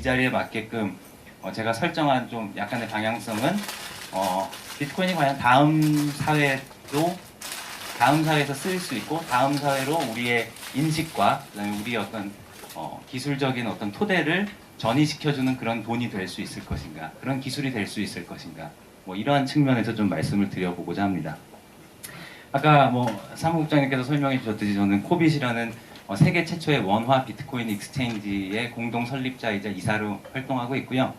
자리에 맞게끔 제가 설정한 좀 약간의 방향성은 비트코인이 과연 다음 사회에서 쓰일 수 있고 다음 사회로 우리의 인식과 그다음에 우리의 어떤 기술적인 어떤 토대를 전이시켜주는 그런 돈이 될 수 있을 것인가, 그런 기술이 될 수 있을 것인가, 뭐 이러한 측면에서 좀 말씀을 드려보고자 합니다. 아까 사무국장님께서 설명해 주셨듯이 저는 코빗이라는 세계 최초의 원화 비트코인 익스체인지의 공동 설립자이자 이사로 활동하고 있고요.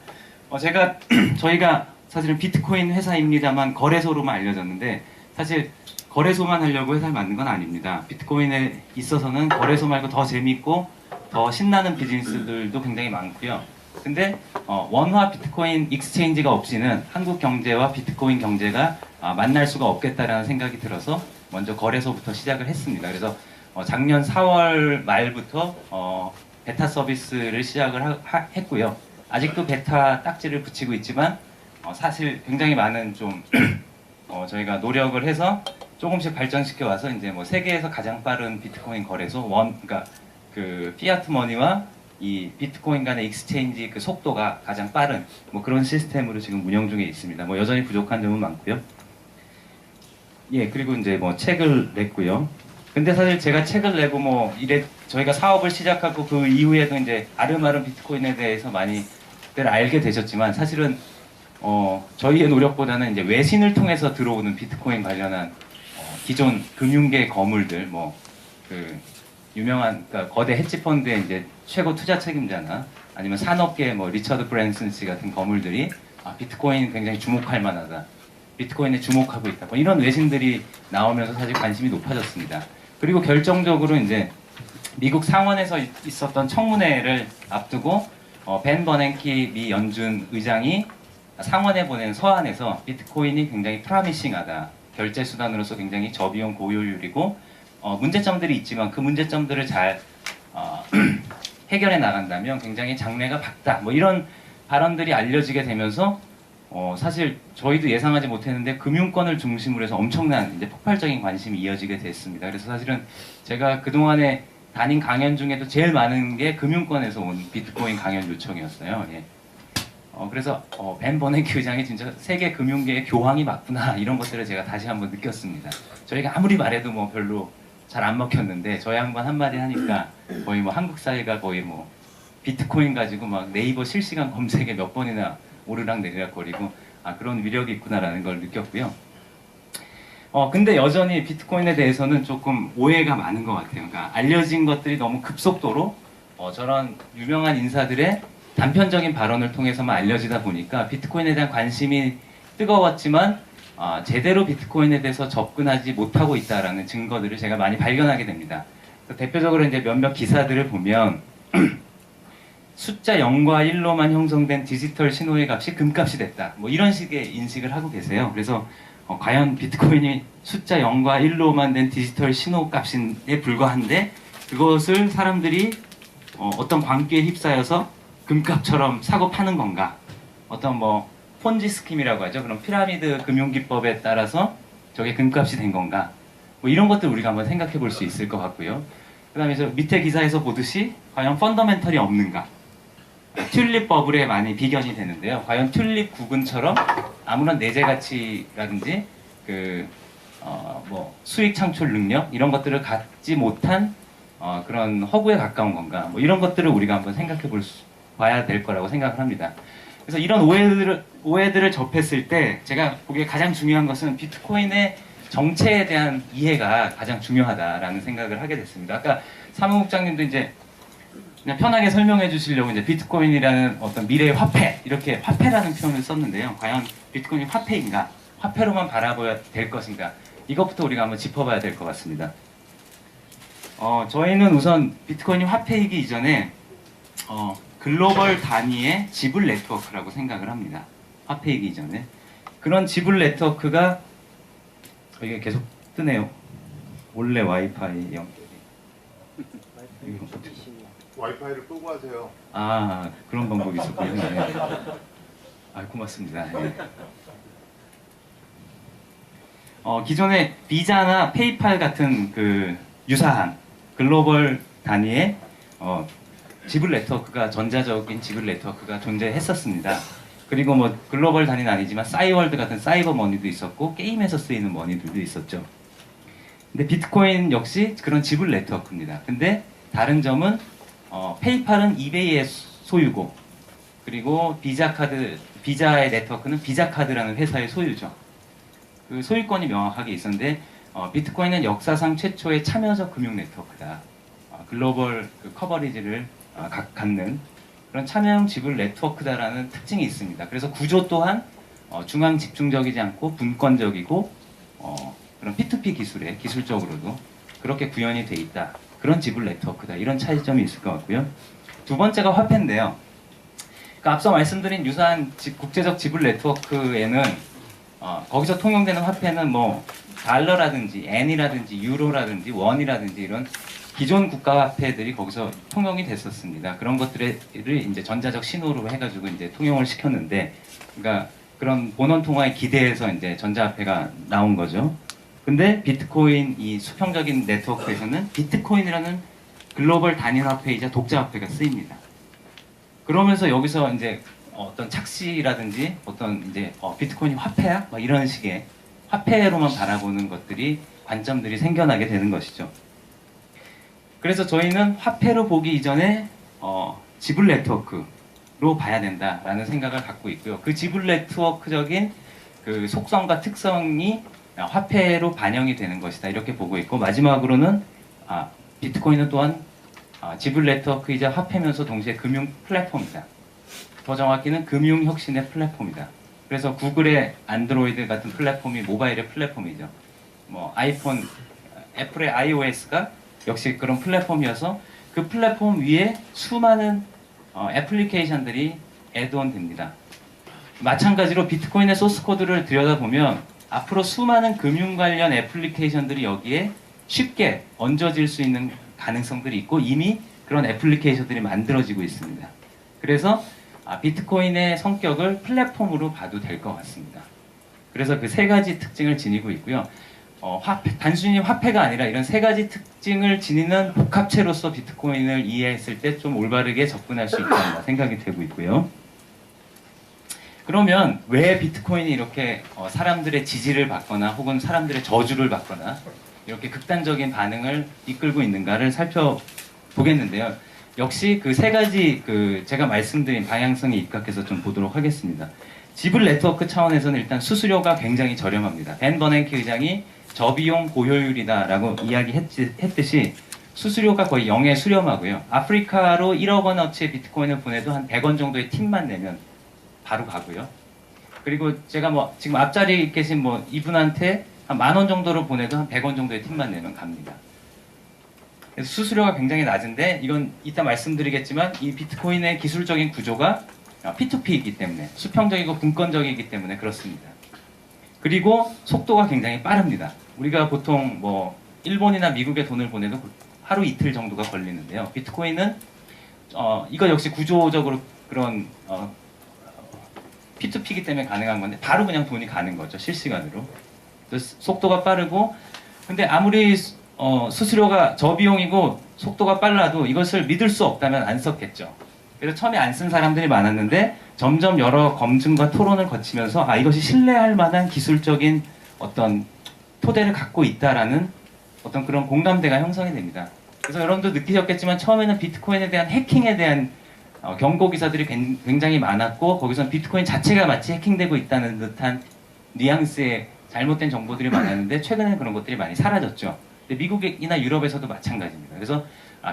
저희가 사실은 비트코인 회사입니다만 거래소로만 알려졌는데 사실 거래소만 하려고 회사를 만든 건 아닙니다. 비트코인에 있어서는 거래소 말고 더 재밌고 더 신나는 비즈니스들도 굉장히 많고요. 근데 원화 비트코인 익스체인지가 없이는 한국 경제와 비트코인 경제가 만날 수가 없겠다라는 생각이 들어서 먼저 거래소부터 시작을 했습니다. 그래서 작년 4월 말부터 베타 서비스를 시작을 했고요. 아직도 베타 딱지를 붙이고 있지만 사실 굉장히 많은 좀 저희가 노력을 해서 조금씩 발전시켜 와서 이제 세계에서 가장 빠른 비트코인 거래소 그러니까 그 피아트 머니와 이 비트코인 간의 익스체인지 그 속도가 가장 빠른 그런 시스템으로 지금 운영 중에 있습니다. 여전히 부족한 점은 많고요. 예, 그리고 이제 책을 냈고요. 근데 사실 제가 책을 내고 저희가 사업을 시작하고 그 이후에도 이제 아름아름 비트코인에 대해서 많이들 알게 되셨지만 사실은 저희의 노력보다는 이제 외신을 통해서 들어오는 비트코인 관련한 기존 금융계 거물들 그 유명한 그러니까 거대 헤지펀드의 이제 최고 투자 책임자나 아니면 산업계 리처드 브랜슨 씨 같은 거물들이 비트코인 굉장히 주목할 만하다. 비트코인에 주목하고 있다. 이런 외신들이 나오면서 사실 관심이 높아졌습니다. 그리고 결정적으로 이제 미국 상원에서 있었던 청문회를 앞두고 벤 버냉키 미 연준 의장이 상원에 보낸 서한에서 비트코인이 굉장히 프라미싱하다. 결제 수단으로서 굉장히 저비용 고효율이고 문제점들이 있지만 그 문제점들을 잘 해결해 나간다면 굉장히 장래가 밝다. 이런 발언들이 알려지게 되면서 사실 저희도 예상하지 못했는데 금융권을 중심으로 해서 엄청난 이제 폭발적인 관심이 이어지게 됐습니다. 그래서 사실은 제가 그동안에 다닌 강연 중에도 제일 많은 게 금융권에서 온 비트코인 강연 요청이었어요. 예. 그래서 벤 버냉키 의장이 진짜 세계 금융계의 교황이 맞구나 이런 것들을 제가 다시 한번 느꼈습니다. 저희가 아무리 말해도 별로 잘 안 먹혔는데 저희 한번 한마디 하니까 거의 한국 사회가 거의 비트코인 가지고 네이버 실시간 검색에 몇 번이나 오르락 내리락 거리고 그런 위력이 있구나라는 걸 느꼈고요. 근데 여전히 비트코인에 대해서는 조금 오해가 많은 것 같아요. 그러니까 알려진 것들이 너무 급속도로 저런 유명한 인사들의 단편적인 발언을 통해서만 알려지다 보니까 비트코인에 대한 관심이 뜨거웠지만 제대로 비트코인에 대해서 접근하지 못하고 있다라는 증거들을 제가 많이 발견하게 됩니다. 대표적으로 이제 몇몇 기사들을 보면 숫자 0과 1로만 형성된 디지털 신호의 값이 금값이 됐다. 이런 식의 인식을 하고 계세요. 그래서 과연 비트코인이 숫자 0과 1로만 된 디지털 신호 값에 불과한데 그것을 사람들이 어떤 광기에 휩싸여서 금값처럼 사고 파는 건가? 어떤 폰지 스킴이라고 하죠. 그런 피라미드 금융기법에 따라서 저게 금값이 된 건가? 이런 것들 우리가 한번 생각해 볼 수 있을 것 같고요. 그 다음에 저 밑에 기사에서 보듯이 과연 펀더멘털이 없는가? 튤립 버블에 많이 비견이 되는데요. 과연 튤립 구근처럼 아무런 내재 가치라든지 수익 창출 능력 이런 것들을 갖지 못한 그런 허구에 가까운 건가? 이런 것들을 우리가 한번 생각해 봐야 될 거라고 생각을 합니다. 그래서 이런 오해들을 접했을 때 제가 보기에 가장 중요한 것은 비트코인의 정체에 대한 이해가 가장 중요하다라는 생각을 하게 됐습니다. 아까 사무국장님도 이제 그냥 편하게 설명해 주시려고 이제 비트코인이라는 어떤 미래의 화폐 이렇게 화폐라는 표현을 썼는데요. 과연 비트코인이 화폐인가? 화폐로만 바라봐야 될 것인가? 이것부터 우리가 한번 짚어봐야 될 것 같습니다. 저희는 우선 비트코인이 화폐이기 이전에 글로벌 단위의 지불 네트워크라고 생각을 합니다. 화폐이기 이전에 그런 지불 네트워크가 이게 계속 뜨네요. 원래 와이파이 연결이 와이파이를 끄고 하세요. 그런 방법이 있었군요. 네. 고맙습니다. 네. 기존의 비자나 페이팔 같은 그 유사한 글로벌 단위의 지불 네트워크가 전자적인 지불 네트워크가 존재했었습니다. 그리고 뭐 글로벌 단위는 아니지만 싸이월드 같은 사이버 머니도 있었고 게임에서 쓰이는 머니들도 있었죠. 근데 비트코인 역시 그런 지불 네트워크입니다. 근데 다른 점은 페이팔은 이베이의 소유고 그리고 비자의 네트워크는 비자카드라는 회사의 소유죠. 그 소유권이 명확하게 있었는데 비트코인은 역사상 최초의 참여적 금융 네트워크다. 글로벌 그 커버리지를 갖는 그런 참여형 지불 네트워크다라는 특징이 있습니다. 그래서 구조 또한 중앙 집중적이지 않고 분권적이고 그런 P2P 기술적으로도 그렇게 구현이 돼 있다. 그런 지불 네트워크다. 이런 차이점이 있을 것 같고요. 두 번째가 화폐인데요. 그러니까 앞서 말씀드린 유사한 국제적 지불 네트워크에는 거기서 통용되는 화폐는 뭐 달러라든지 엔이라든지 유로라든지 원이라든지 이런 기존 국가 화폐들이 거기서 통용이 됐었습니다. 그런 것들을 이제 전자적 신호로 해가지고 이제 통용을 시켰는데, 그러니까 그런 본원 통화에 기대해서 이제 전자화폐가 나온 거죠. 근데 비트코인 이 수평적인 네트워크에서는 비트코인이라는 글로벌 단일 화폐이자 독자 화폐가 쓰입니다. 그러면서 여기서 이제 어떤 착시라든지 어떤 이제 비트코인이 화폐야? 막 이런 식의 화폐로만 바라보는 것들이 관점들이 생겨나게 되는 것이죠. 그래서 저희는 화폐로 보기 이전에 지불 네트워크로 봐야 된다라는 생각을 갖고 있고요. 그 지불 네트워크적인 그 속성과 특성이 화폐로 반영이 되는 것이다 이렇게 보고 있고, 마지막으로는 비트코인은 또한 지불 네트워크이자 화폐면서 동시에 금융 플랫폼이다. 더 정확히는 금융 혁신의 플랫폼이다. 그래서 구글의 안드로이드 같은 플랫폼이 모바일의 플랫폼이죠. 뭐 아이폰, 애플의 iOS가 역시 그런 플랫폼이어서 그 플랫폼 위에 수많은 애플리케이션들이 애드온 됩니다. 마찬가지로 비트코인의 소스 코드를 들여다보면 앞으로 수많은 금융 관련 애플리케이션들이 여기에 쉽게 얹어질 수 있는 가능성들이 있고 이미 그런 애플리케이션들이 만들어지고 있습니다. 그래서 비트코인의 성격을 플랫폼으로 봐도 될 것 같습니다. 그래서 그 세 가지 특징을 지니고 있고요. 단순히 화폐가 아니라 이런 세 가지 특징을 지니는 복합체로서 비트코인을 이해했을 때 좀 올바르게 접근할 수 있다 생각이 되고 있고요. 그러면 왜 비트코인이 이렇게 사람들의 지지를 받거나 혹은 사람들의 저주를 받거나 이렇게 극단적인 반응을 이끌고 있는가를 살펴보겠는데요. 역시 그 세 가지 제가 말씀드린 방향성에 입각해서 좀 보도록 하겠습니다. 지불 네트워크 차원에서는 일단 수수료가 굉장히 저렴합니다. 벤 버냉키 의장이 저비용 고효율이다라고 이야기했듯이 수수료가 거의 0에 수렴하고요. 아프리카로 1억 원어치의 비트코인을 보내도 한 100원 정도의 팁만 내면 바로 가고요. 그리고 제가 뭐 지금 앞자리에 계신 뭐 이분한테 한 10,000원 정도로 보내도 한 100원 정도의 팁만 내면 갑니다. 그래서 수수료가 굉장히 낮은데 이건 이따 말씀드리겠지만 이 비트코인의 기술적인 구조가 P2P이기 때문에 수평적이고 분권적이기 때문에 그렇습니다. 그리고 속도가 굉장히 빠릅니다. 우리가 보통 뭐 일본이나 미국에 돈을 보내도 하루 이틀 정도가 걸리는데요. 비트코인은 이거 역시 구조적으로 그런 P2P이기 때문에 가능한 건데 바로 그냥 돈이 가는 거죠. 실시간으로. 그래서 속도가 빠르고, 근데 아무리 수수료가 저비용이고 속도가 빨라도 이것을 믿을 수 없다면 안 썼겠죠. 그래서 처음에 안 쓴 사람들이 많았는데 점점 여러 검증과 토론을 거치면서 이것이 신뢰할 만한 기술적인 어떤 토대를 갖고 있다라는 어떤 그런 공감대가 형성이 됩니다. 그래서 여러분도 느끼셨겠지만 처음에는 비트코인에 대한 해킹에 대한 경고 기사들이 굉장히 많았고, 거기서는 비트코인 자체가 마치 해킹되고 있다는 듯한 뉘앙스의 잘못된 정보들이 많았는데 최근에는 그런 것들이 많이 사라졌죠. 근데 미국이나 유럽에서도 마찬가지입니다. 그래서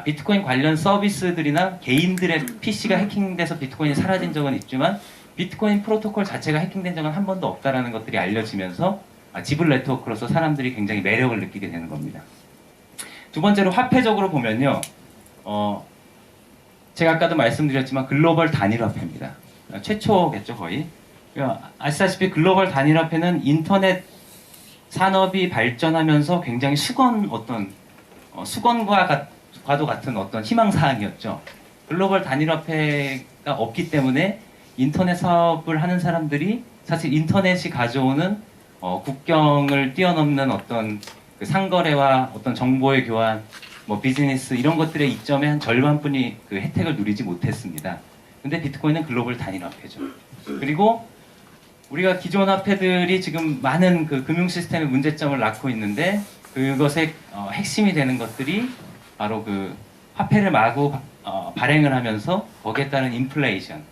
비트코인 관련 서비스들이나 개인들의 PC가 해킹돼서 비트코인이 사라진 적은 있지만 비트코인 프로토콜 자체가 해킹된 적은 한 번도 없다라는 것들이 알려지면서 지불 네트워크로서 사람들이 굉장히 매력을 느끼게 되는 겁니다. 두 번째로 화폐적으로 보면요. 제가 아까도 말씀드렸지만 글로벌 단일화폐입니다. 최초겠죠, 거의. 아시다시피 글로벌 단일화폐는 인터넷 산업이 발전하면서 굉장히 수건과도 같은 어떤 희망사항이었죠. 글로벌 단일화폐가 없기 때문에 인터넷 사업을 하는 사람들이 사실 인터넷이 가져오는 국경을 뛰어넘는 어떤 그 상거래와 어떤 정보의 교환, 뭐 비즈니스 이런 것들의 이점의 한 절반뿐이 그 혜택을 누리지 못했습니다. 근데 비트코인은 글로벌 단일 화폐죠. 그리고 우리가 기존 화폐들이 지금 많은 그 금융 시스템의 문제점을 낳고 있는데 그것의 핵심이 되는 것들이 바로 그 화폐를 마구 발행을 하면서 거기에 따른 인플레이션,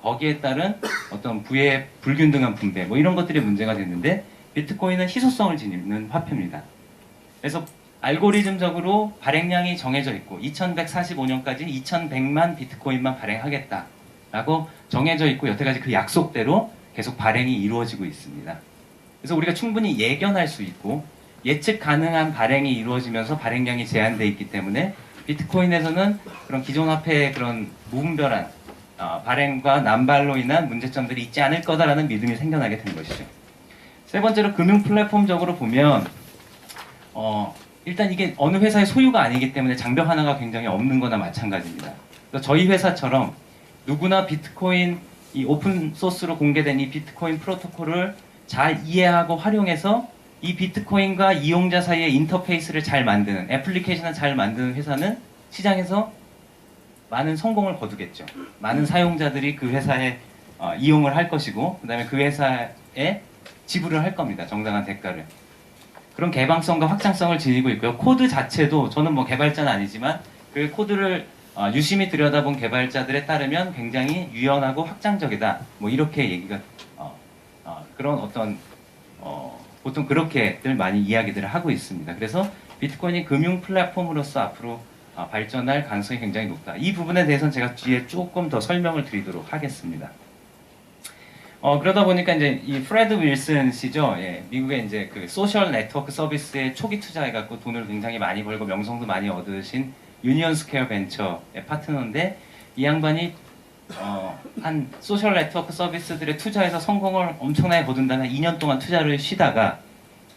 거기에 따른 어떤 부의 불균등한 분배 뭐 이런 것들이 문제가 됐는데 비트코인은 희소성을 지니는 화폐입니다. 그래서 알고리즘적으로 발행량이 정해져 있고 2145년까지 2100만 비트코인만 발행하겠다라고 정해져 있고 여태까지 그 약속대로 계속 발행이 이루어지고 있습니다. 그래서 우리가 충분히 예견할 수 있고 예측 가능한 발행이 이루어지면서 발행량이 제한되어 있기 때문에 비트코인에서는 그런 기존 화폐의 그런 무분별한 발행과 남발로 인한 문제점들이 있지 않을 거다라는 믿음이 생겨나게 된 것이죠. 세 번째로 금융 플랫폼적으로 보면 일단 이게 어느 회사의 소유가 아니기 때문에 장벽 하나가 굉장히 없는 거나 마찬가지입니다. 그래서 저희 회사처럼 누구나 비트코인 이 오픈 소스로 공개된 이 비트코인 프로토콜을 잘 이해하고 활용해서 이 비트코인과 이용자 사이의 인터페이스를 잘 만드는 애플리케이션을 잘 만드는 회사는 시장에서 많은 성공을 거두겠죠. 많은 사용자들이 그 회사에 이용을 할 것이고 그 다음에 그 회사에 지불을 할 겁니다. 정당한 대가를. 그런 개방성과 확장성을 지니고 있고요. 코드 자체도 저는 뭐 개발자는 아니지만 그 코드를 유심히 들여다본 개발자들에 따르면 굉장히 유연하고 확장적이다. 뭐 이렇게 얘기가 그런 어떤 보통 그렇게들 많이 이야기들을 하고 있습니다. 그래서 비트코인이 금융 플랫폼으로서 앞으로 발전할 가능성이 굉장히 높다. 이 부분에 대해서는 제가 뒤에 조금 더 설명을 드리도록 하겠습니다. 그러다 보니까 이제 이 프레드 윌슨 씨죠. 예, 미국의 이제 그 소셜 네트워크 서비스에 초기 투자해갖고 돈을 굉장히 많이 벌고 명성도 많이 얻으신 유니언 스퀘어 벤처의 파트너인데 이 양반이 한 소셜 네트워크 서비스들에 투자해서 성공을 엄청나게 거둔 다음에 2년 동안 투자를 쉬다가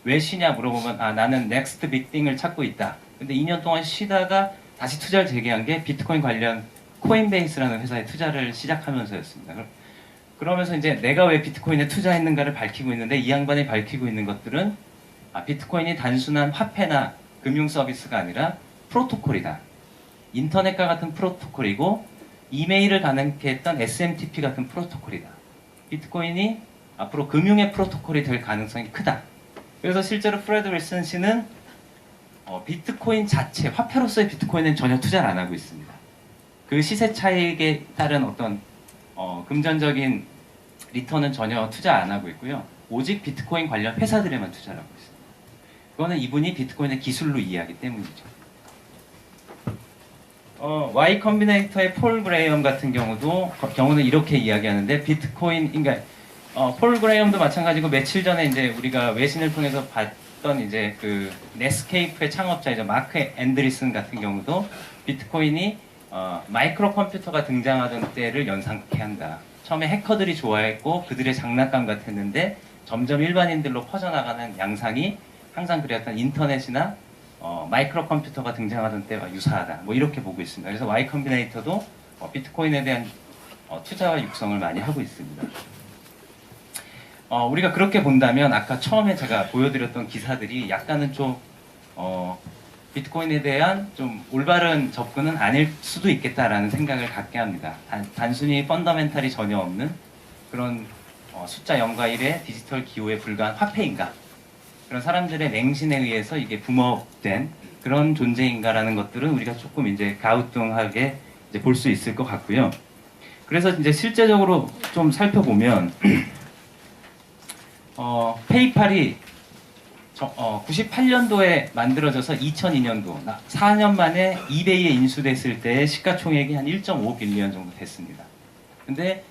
왜 쉬냐 물어보면 나는 넥스트 빅띵을 찾고 있다. 근데 2년 동안 쉬다가 다시 투자를 재개한 게 비트코인 관련 코인베이스라는 회사에 투자를 시작하면서였습니다. 그러면서 이제 내가 왜 비트코인에 투자했는가를 밝히고 있는데 이 양반이 밝히고 있는 것들은 비트코인이 단순한 화폐나 금융 서비스가 아니라 프로토콜이다. 인터넷과 같은 프로토콜이고 이메일을 가능케 했던 SMTP 같은 프로토콜이다. 비트코인이 앞으로 금융의 프로토콜이 될 가능성이 크다. 그래서 실제로 프레드 윌슨 씨는 비트코인 자체, 화폐로서의 비트코인은 전혀 투자를 안 하고 있습니다. 그 시세 차익에 따른 어떤 금전적인 리턴은 전혀 투자 안 하고 있고요. 오직 비트코인 관련 회사들에만 투자를 하고 있습니다. 그거는 이분이 비트코인의 기술로 이해하기 때문이죠. Y 컴비네이터의 폴 그레이엄 같은 경우는 이렇게 이야기하는데 비트코인, 그러니까 폴 그레이엄도 마찬가지고 며칠 전에 이제 우리가 외신을 통해서 봤던 이제 그 넷스케이프의 창업자이죠. 마크 앤드리슨 같은 경우도 비트코인이 마이크로 컴퓨터가 등장하던 때를 연상케 한다. 처음에 해커들이 좋아했고 그들의 장난감 같았는데 점점 일반인들로 퍼져나가는 양상이 항상 그랬던 인터넷이나 마이크로 컴퓨터가 등장하던 때와 유사하다. 뭐 이렇게 보고 있습니다. 그래서 Y 컴비네이터도 비트코인에 대한 투자와 육성을 많이 하고 있습니다. 우리가 그렇게 본다면 아까 처음에 제가 보여드렸던 기사들이 약간은 좀 비트코인에 대한 좀 올바른 접근은 아닐 수도 있겠다라는 생각을 갖게 합니다. 단순히 펀더멘탈이 전혀 없는 그런 숫자 0과 1의 디지털 기호에 불과한 화폐인가? 그런 사람들의 맹신에 의해서 이게 붐업된 그런 존재인가라는 것들은 우리가 조금 이제 가우뚱하게 이제 볼 수 있을 것 같고요. 그래서 이제 실제적으로 좀 살펴보면 페이팔이 98년도에 만들어져서 2002년도 4년 만에 이베이에 인수됐을 때 시가총액이 한 1.5 빌리언 정도 됐습니다. 근데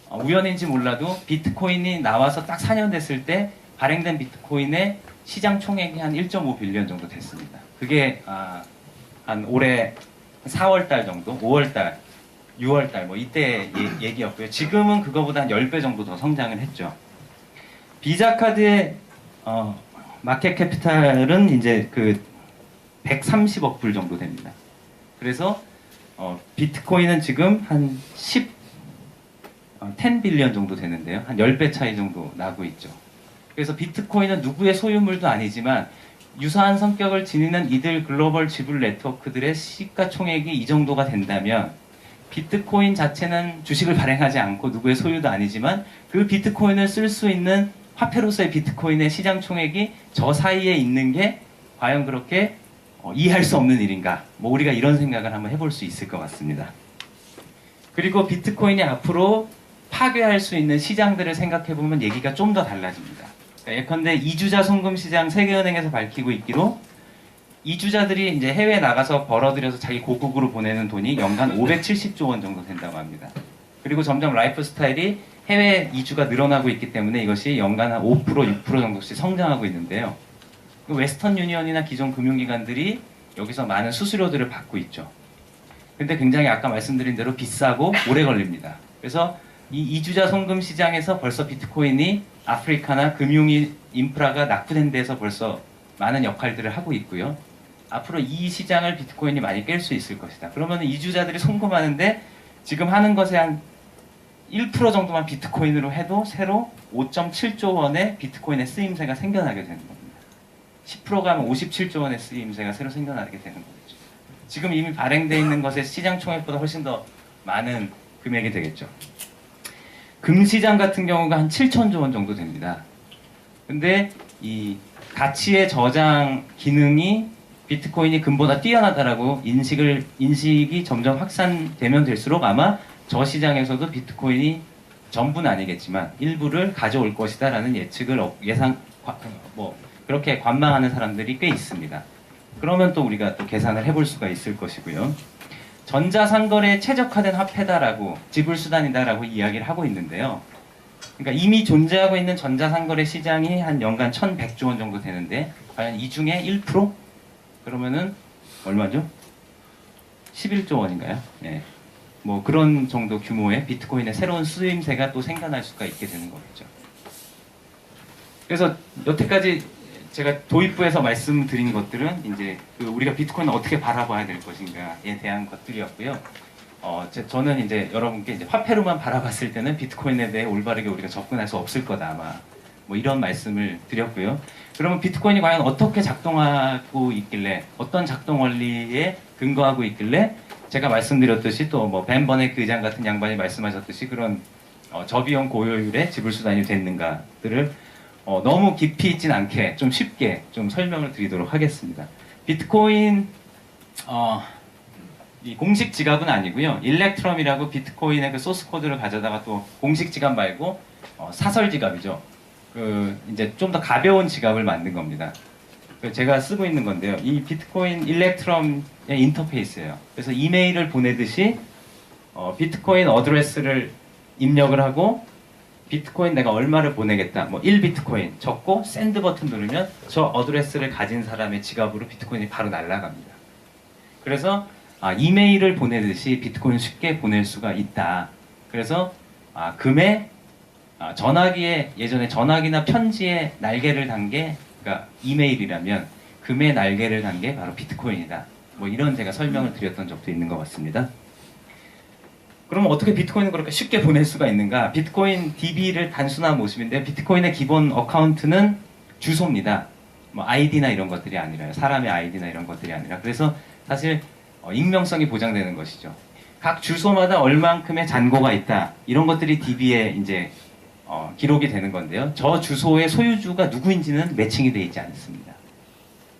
우연인지 몰라도 비트코인이 나와서 딱 4년 됐을 때 발행된 비트코인의 시장 총액이 한 1.5 빌리언 정도 됐습니다. 그게 한 올해 4월달 정도, 5월달, 6월달 뭐 이때 얘기였고요. 지금은 그거보다 한 10배 정도 더 성장을 했죠. 비자 카드의 마켓 캐피탈은 이제 그 130억 불 정도 됩니다. 그래서 비트코인은 지금 한 10 빌리언 정도 되는데요. 한 10배 차이 정도 나고 있죠. 그래서 비트코인은 누구의 소유물도 아니지만 유사한 성격을 지니는 이들 글로벌 지불 네트워크들의 시가총액이 이 정도가 된다면 비트코인 자체는 주식을 발행하지 않고 누구의 소유도 아니지만 그 비트코인을 쓸 수 있는 화폐로서의 비트코인의 시장 총액이 저 사이에 있는 게 과연 그렇게 이해할 수 없는 일인가? 뭐 우리가 이런 생각을 한번 해볼 수 있을 것 같습니다. 그리고 비트코인이 앞으로 파괴할 수 있는 시장들을 생각해 보면 얘기가 좀 더 달라집니다. 예컨대 이주자 송금 시장 세계은행에서 밝히고 있기로 이주자들이 이제 해외에 나가서 벌어들여서 자기 고국으로 보내는 돈이 연간 570조 원 정도 된다고 합니다. 그리고 점점 라이프 스타일이 해외 이주가 늘어나고 있기 때문에 이것이 연간 한 5%, 6% 정도씩 성장하고 있는데요. 그 웨스턴 유니언이나 기존 금융기관들이 여기서 많은 수수료들을 받고 있죠. 근데 굉장히 아까 말씀드린 대로 비싸고 오래 걸립니다. 그래서 이 이주자 송금 시장에서 벌써 비트코인이 아프리카나 금융 인프라가 낙후된 데서 벌써 많은 역할들을 하고 있고요. 앞으로 이 시장을 비트코인이 많이 깰 수 있을 것이다. 그러면 이주자들이 송금하는데 지금 하는 것의 한 1% 정도만 비트코인으로 해도 새로 5.7조 원의 비트코인의 쓰임새가 생겨나게 되는 겁니다. 10%가 하면 57조 원의 쓰임새가 새로 생겨나게 되는 거죠. 지금 이미 발행되어 있는 것의 시장 총액보다 훨씬 더 많은 금액이 되겠죠. 금시장 같은 경우가 한 7천조 원 정도 됩니다. 근데 이 가치의 저장 기능이 비트코인이 금보다 뛰어나다라고 인식이 점점 확산되면 될수록 아마 저 시장에서도 비트코인이 전부는 아니겠지만 일부를 가져올 것이다라는 예측을 그렇게 관망하는 사람들이 꽤 있습니다. 그러면 또 우리가 또 계산을 해볼 수가 있을 것이고요. 전자상거래에 최적화된 화폐다라고 지불수단이다라고 이야기를 하고 있는데요. 그러니까 이미 존재하고 있는 전자상거래 시장이 한 연간 1,100조 원 정도 되는데 과연 이 중에 1%? 그러면은 얼마죠? 11조 원인가요? 네. 뭐 그런 정도 규모의 비트코인의 새로운 수임새가 또 생겨날 수가 있게 되는 거겠죠. 그래서 여태까지 제가 도입부에서 말씀드린 것들은 이제 우리가 비트코인을 어떻게 바라봐야 될 것인가에 대한 것들이었고요. 저는 이제 여러분께 이제 화폐로만 바라봤을 때는 비트코인에 대해 올바르게 우리가 접근할 수 없을 거다 아마 뭐 이런 말씀을 드렸고요. 그러면 비트코인이 과연 어떻게 작동하고 있길래 어떤 작동 원리에 근거하고 있길래 제가 말씀드렸듯이 또 뭐 벤 버넥 의장 같은 양반이 말씀하셨듯이 그런 저비용 고효율의 지불 수단이 됐는가들을 너무 깊이 있진 않게 좀 쉽게 좀 설명을 드리도록 하겠습니다. 비트코인 이 공식 지갑은 아니고요. 일렉트럼이라고 비트코인의 그 소스 코드를 가져다가 또 공식 지갑 말고 사설 지갑이죠. 이제 좀 더 가벼운 지갑을 만든 겁니다. 제가 쓰고 있는 건데요. 이 비트코인 일렉트럼의 인터페이스예요. 그래서 이메일을 보내듯이 비트코인 어드레스를 입력을 하고 비트코인 내가 얼마를 보내겠다. 뭐 1비트코인 적고 샌드 버튼 누르면 저 어드레스를 가진 사람의 지갑으로 비트코인이 바로 날아갑니다. 그래서 이메일을 보내듯이 비트코인을 쉽게 보낼 수가 있다. 그래서 금에 전화기에 예전에 전화기나 편지에 날개를 단 게 그러니까 이메일이라면 금의 날개를 단 게 바로 비트코인이다. 뭐 이런 제가 설명을 드렸던 적도 있는 것 같습니다. 그럼 어떻게 비트코인을 그렇게 쉽게 보낼 수가 있는가? 비트코인 DB를 단순한 모습인데 비트코인의 기본 어카운트는 주소입니다. 뭐 아이디나 이런 것들이 아니라요. 사람의 아이디나 이런 것들이 아니라. 그래서 사실 익명성이 보장되는 것이죠. 각 주소마다 얼만큼의 잔고가 있다. 이런 것들이 DB에 이제 기록이 되는 건데요. 저 주소의 소유주가 누구인지는 매칭이 되어 있지 않습니다.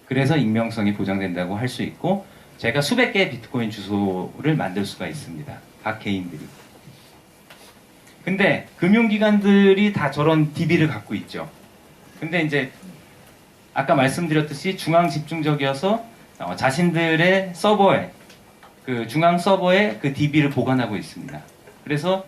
그래서 익명성이 보장된다고 할 수 있고 제가 수백 개의 비트코인 주소를 만들 수가 있습니다. 각 개인들이. 근데 금융기관들이 다 저런 DB를 갖고 있죠. 근데 이제 아까 말씀드렸듯이 중앙 집중적이어서 자신들의 서버에 그 중앙 서버에 그 DB를 보관하고 있습니다. 그래서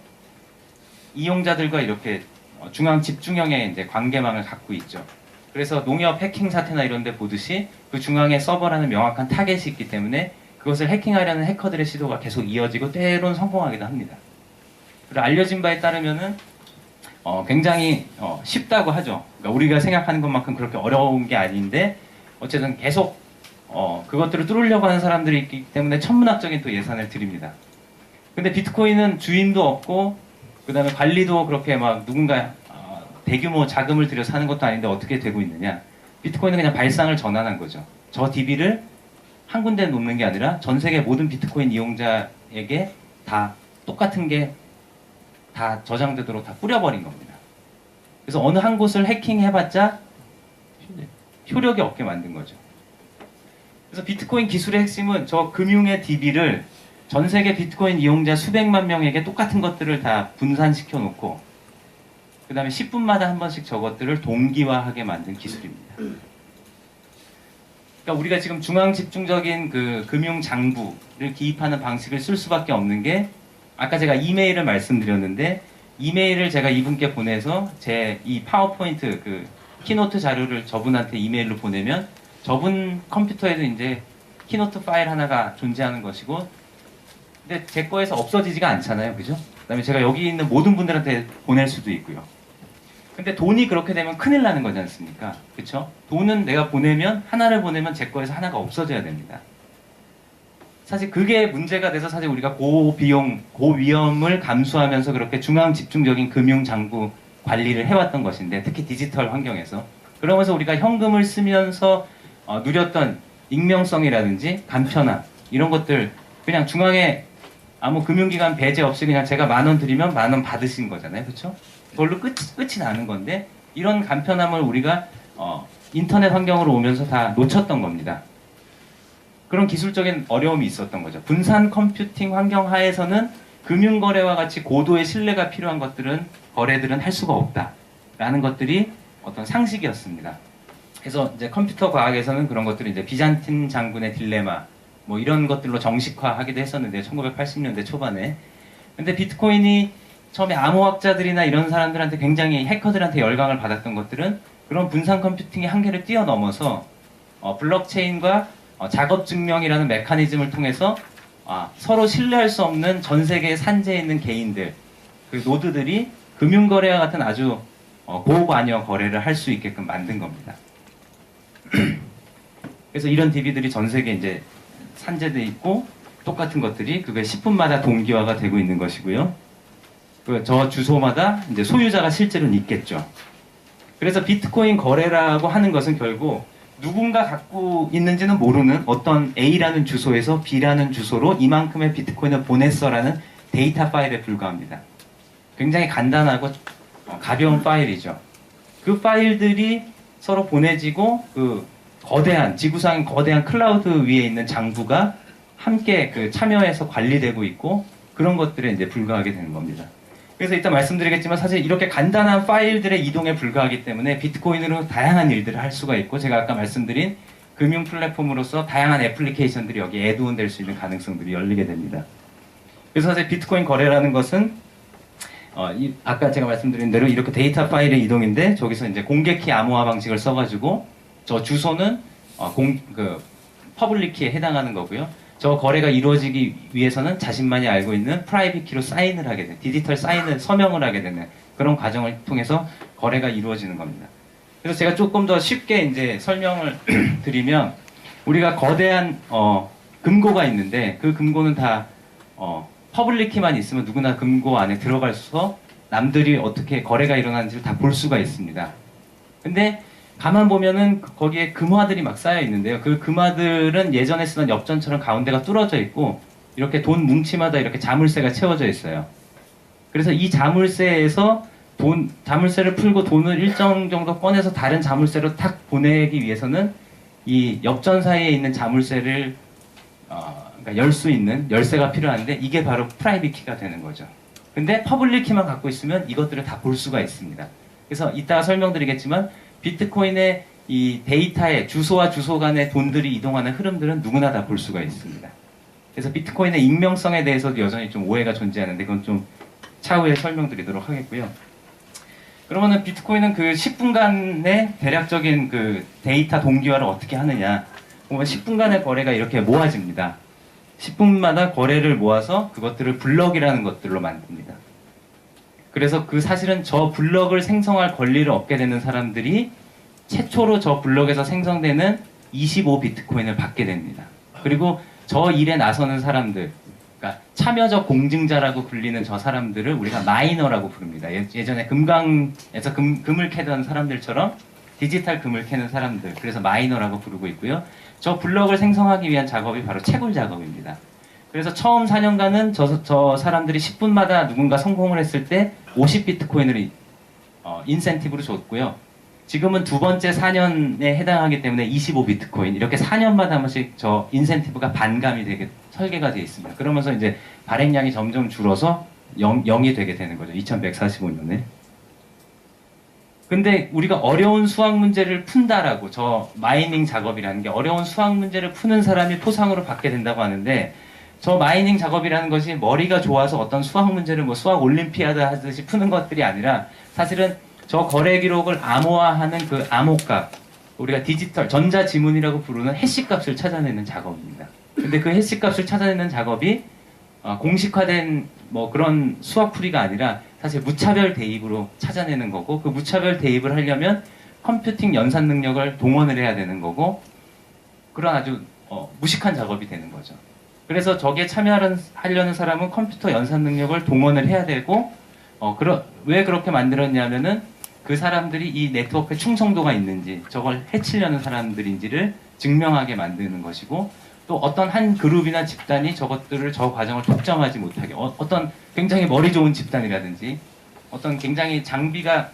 이용자들과 이렇게 중앙 집중형의 이제 관계망을 갖고 있죠. 그래서 농협 해킹 사태나 이런 데 보듯이 그 중앙에 서버라는 명확한 타겟이 있기 때문에 그것을 해킹하려는 해커들의 시도가 계속 이어지고 때론 성공하기도 합니다. 그리고 알려진 바에 따르면은 굉장히 쉽다고 하죠. 그러니까 우리가 생각하는 것만큼 그렇게 어려운 게 아닌데 어쨌든 계속 그것들을 뚫으려고 하는 사람들이 있기 때문에 천문학적인 또 예산을 드립니다. 근데 비트코인은 주인도 없고 그 다음에 관리도 그렇게 막 누군가 대규모 자금을 들여서 하는 것도 아닌데 어떻게 되고 있느냐. 비트코인은 그냥 발상을 전환한 거죠. 저 DB를 한 군데 놓는 게 아니라 전 세계 모든 비트코인 이용자에게 다 똑같은 게 다 저장되도록 다 뿌려버린 겁니다. 그래서 어느 한 곳을 해킹해봤자 효력이 없게 만든 거죠. 그래서 비트코인 기술의 핵심은 저 금융의 DB를 전 세계 비트코인 이용자 수백만 명에게 똑같은 것들을 다 분산시켜 놓고 그 다음에 10분마다 한 번씩 저것들을 동기화하게 만든 기술입니다. 그러니까 우리가 지금 중앙 집중적인 그 금융 장부를 기입하는 방식을 쓸 수밖에 없는 게 아까 제가 이메일을 말씀드렸는데 이메일을 제가 이분께 보내서 제 이 파워포인트 그 키노트 자료를 저분한테 이메일로 보내면 저분 컴퓨터에도 이제 키노트 파일 하나가 존재하는 것이고 근데 제 거에서 없어지지가 않잖아요. 그죠? 그 다음에 제가 여기 있는 모든 분들한테 보낼 수도 있고요. 근데 돈이 그렇게 되면 큰일 나는 거지 않습니까? 그쵸? 돈은 내가 보내면 하나를 보내면 제 거에서 하나가 없어져야 됩니다. 사실 그게 문제가 돼서 사실 우리가 고비용, 고위험을 감수하면서 그렇게 중앙 집중적인 금융 장부 관리를 해왔던 것인데 특히 디지털 환경에서 그러면서 우리가 현금을 쓰면서 누렸던 익명성이라든지 간편함 이런 것들 그냥 중앙에 아무 금융기관 배제 없이 그냥 제가 10,000원 드리면 10,000원 받으신 거잖아요. 그렇죠? 그걸로 끝이 나는 건데 이런 간편함을 우리가 인터넷 환경으로 오면서 다 놓쳤던 겁니다. 그런 기술적인 어려움이 있었던 거죠. 분산 컴퓨팅 환경 하에서는 금융거래와 같이 고도의 신뢰가 필요한 것들은 거래들은 할 수가 없다라는 것들이 어떤 상식이었습니다. 그래서 이제 컴퓨터 과학에서는 그런 것들을 이제 비잔틴 장군의 딜레마 뭐 이런 것들로 정식화하기도 했었는데 1980년대 초반에 근데 비트코인이 처음에 암호학자들이나 이런 사람들한테 굉장히 해커들한테 열광을 받았던 것들은 그런 분산 컴퓨팅의 한계를 뛰어넘어서 블록체인과 작업 증명이라는 메커니즘을 통해서 서로 신뢰할 수 없는 전 세계 산재에 있는 개인들 그 노드들이 금융거래와 같은 아주 고관여 거래를 할 수 있게끔 만든 겁니다. 그래서 이런 DB들이 전 세계에 이제 산재돼 있고 똑같은 것들이 그게 10분마다 동기화가 되고 있는 것이고요. 저 주소마다 이제 소유자가 실제로는 있겠죠. 그래서 비트코인 거래라고 하는 것은 결국 누군가 갖고 있는지는 모르는 어떤 A라는 주소에서 B라는 주소로 이만큼의 비트코인을 보냈어라는 데이터 파일에 불과합니다. 굉장히 간단하고 가벼운 파일이죠. 그 파일들이 서로 보내지고 그 거대한 지구상 거대한 클라우드 위에 있는 장부가 함께 그 참여해서 관리되고 있고 그런 것들에 이제 불과하게 되는 겁니다. 그래서 이따 말씀드리겠지만 사실 이렇게 간단한 파일들의 이동에 불과하기 때문에 비트코인으로 다양한 일들을 할 수가 있고 제가 아까 말씀드린 금융 플랫폼으로서 다양한 애플리케이션들이 여기에 애드온 될 수 있는 가능성들이 열리게 됩니다. 그래서 사실 비트코인 거래라는 것은 아까 제가 말씀드린 대로 이렇게 데이터 파일의 이동인데 저기서 이제 공개키 암호화 방식을 써가지고 저 주소는 퍼블릭 키에 해당하는 거고요. 저 거래가 이루어지기 위해서는 자신만이 알고 있는 프라이빗 키로 사인을 하게 되는 디지털 사인을 서명을 하게 되는 그런 과정을 통해서 거래가 이루어지는 겁니다. 그래서 제가 조금 더 쉽게 이제 설명을 드리면 우리가 거대한 금고가 있는데 그 금고는 다 퍼블릭 키만 있으면 누구나 금고 안에 들어가서 남들이 어떻게 거래가 일어나는지를 다 볼 수가 있습니다. 근데 가만 보면은 거기에 금화들이 막 쌓여 있는데요. 그 금화들은 예전에 쓰던 엽전처럼 가운데가 뚫어져 있고 이렇게 돈 뭉치마다 이렇게 자물쇠가 채워져 있어요. 그래서 이 자물쇠에서 자물쇠를 풀고 돈을 일정 정도 꺼내서 다른 자물쇠로 탁 보내기 위해서는 이 엽전 사이에 있는 자물쇠를 그러니까 열 수 있는 열쇠가 필요한데 이게 바로 프라이빗 키가 되는 거죠. 근데 퍼블릭 키만 갖고 있으면 이것들을 다 볼 수가 있습니다. 그래서 이따가 설명드리겠지만 비트코인의 이 데이터의 주소와 주소 간의 돈들이 이동하는 흐름들은 누구나 다 볼 수가 있습니다. 그래서 비트코인의 익명성에 대해서도 여전히 좀 오해가 존재하는데 그건 좀 차후에 설명드리도록 하겠고요. 그러면은 비트코인은 그 10분간의 대략적인 그 데이터 동기화를 어떻게 하느냐 보면 10분간의 거래가 이렇게 모아집니다. 10분마다 거래를 모아서 그것들을 블럭이라는 것들로 만듭니다. 그래서 그 사실은 저 블럭을 생성할 권리를 얻게 되는 사람들이 최초로 저 블럭에서 생성되는 25비트코인을 받게 됩니다. 그리고 저 일에 나서는 사람들, 그러니까 참여적 공증자라고 불리는 저 사람들을 우리가 마이너라고 부릅니다. 예전에 금강에서 금을 캐던 사람들처럼 디지털 금을 캐는 사람들, 그래서 마이너라고 부르고 있고요. 저 블럭을 생성하기 위한 작업이 바로 채굴 작업입니다. 그래서 처음 4년간은 저 사람들이 10분마다 누군가 성공을 했을 때 50비트코인을 인센티브로 줬고요. 지금은 두 번째 4년에 해당하기 때문에 25비트코인, 이렇게 4년마다 한 번씩 저 인센티브가 반감이 되게 설계가 되어 있습니다. 그러면서 이제 발행량이 점점 줄어서 0이 되게 되는 거죠. 2145년에. 근데 우리가 어려운 수학 문제를 푼다라고, 저 마이닝 작업이라는 게 어려운 수학 문제를 푸는 사람이 포상으로 받게 된다고 하는데, 저 마이닝 작업이라는 것이 머리가 좋아서 어떤 수학 문제를 뭐 수학 올림피아드 하듯이 푸는 것들이 아니라, 사실은 저 거래 기록을 암호화하는 그 암호값, 우리가 디지털 전자지문이라고 부르는 해시 값을 찾아내는 작업입니다. 근데 그 해시 값을 찾아내는 작업이 공식화된 뭐 그런 수학풀이가 아니라 사실 무차별 대입으로 찾아내는 거고, 그 무차별 대입을 하려면 컴퓨팅 연산 능력을 동원을 해야 되는 거고, 그런 아주 무식한 작업이 되는 거죠. 그래서 저기에 참여하려는 사람은 컴퓨터 연산 능력을 동원을 해야 되고, 왜 그렇게 만들었냐면은 그 사람들이 이 네트워크에 충성도가 있는지, 저걸 해치려는 사람들인지를 증명하게 만드는 것이고, 또 어떤 한 그룹이나 집단이 저 과정을 독점하지 못하게, 어떤 굉장히 머리 좋은 집단이라든지, 어떤 굉장히 장비가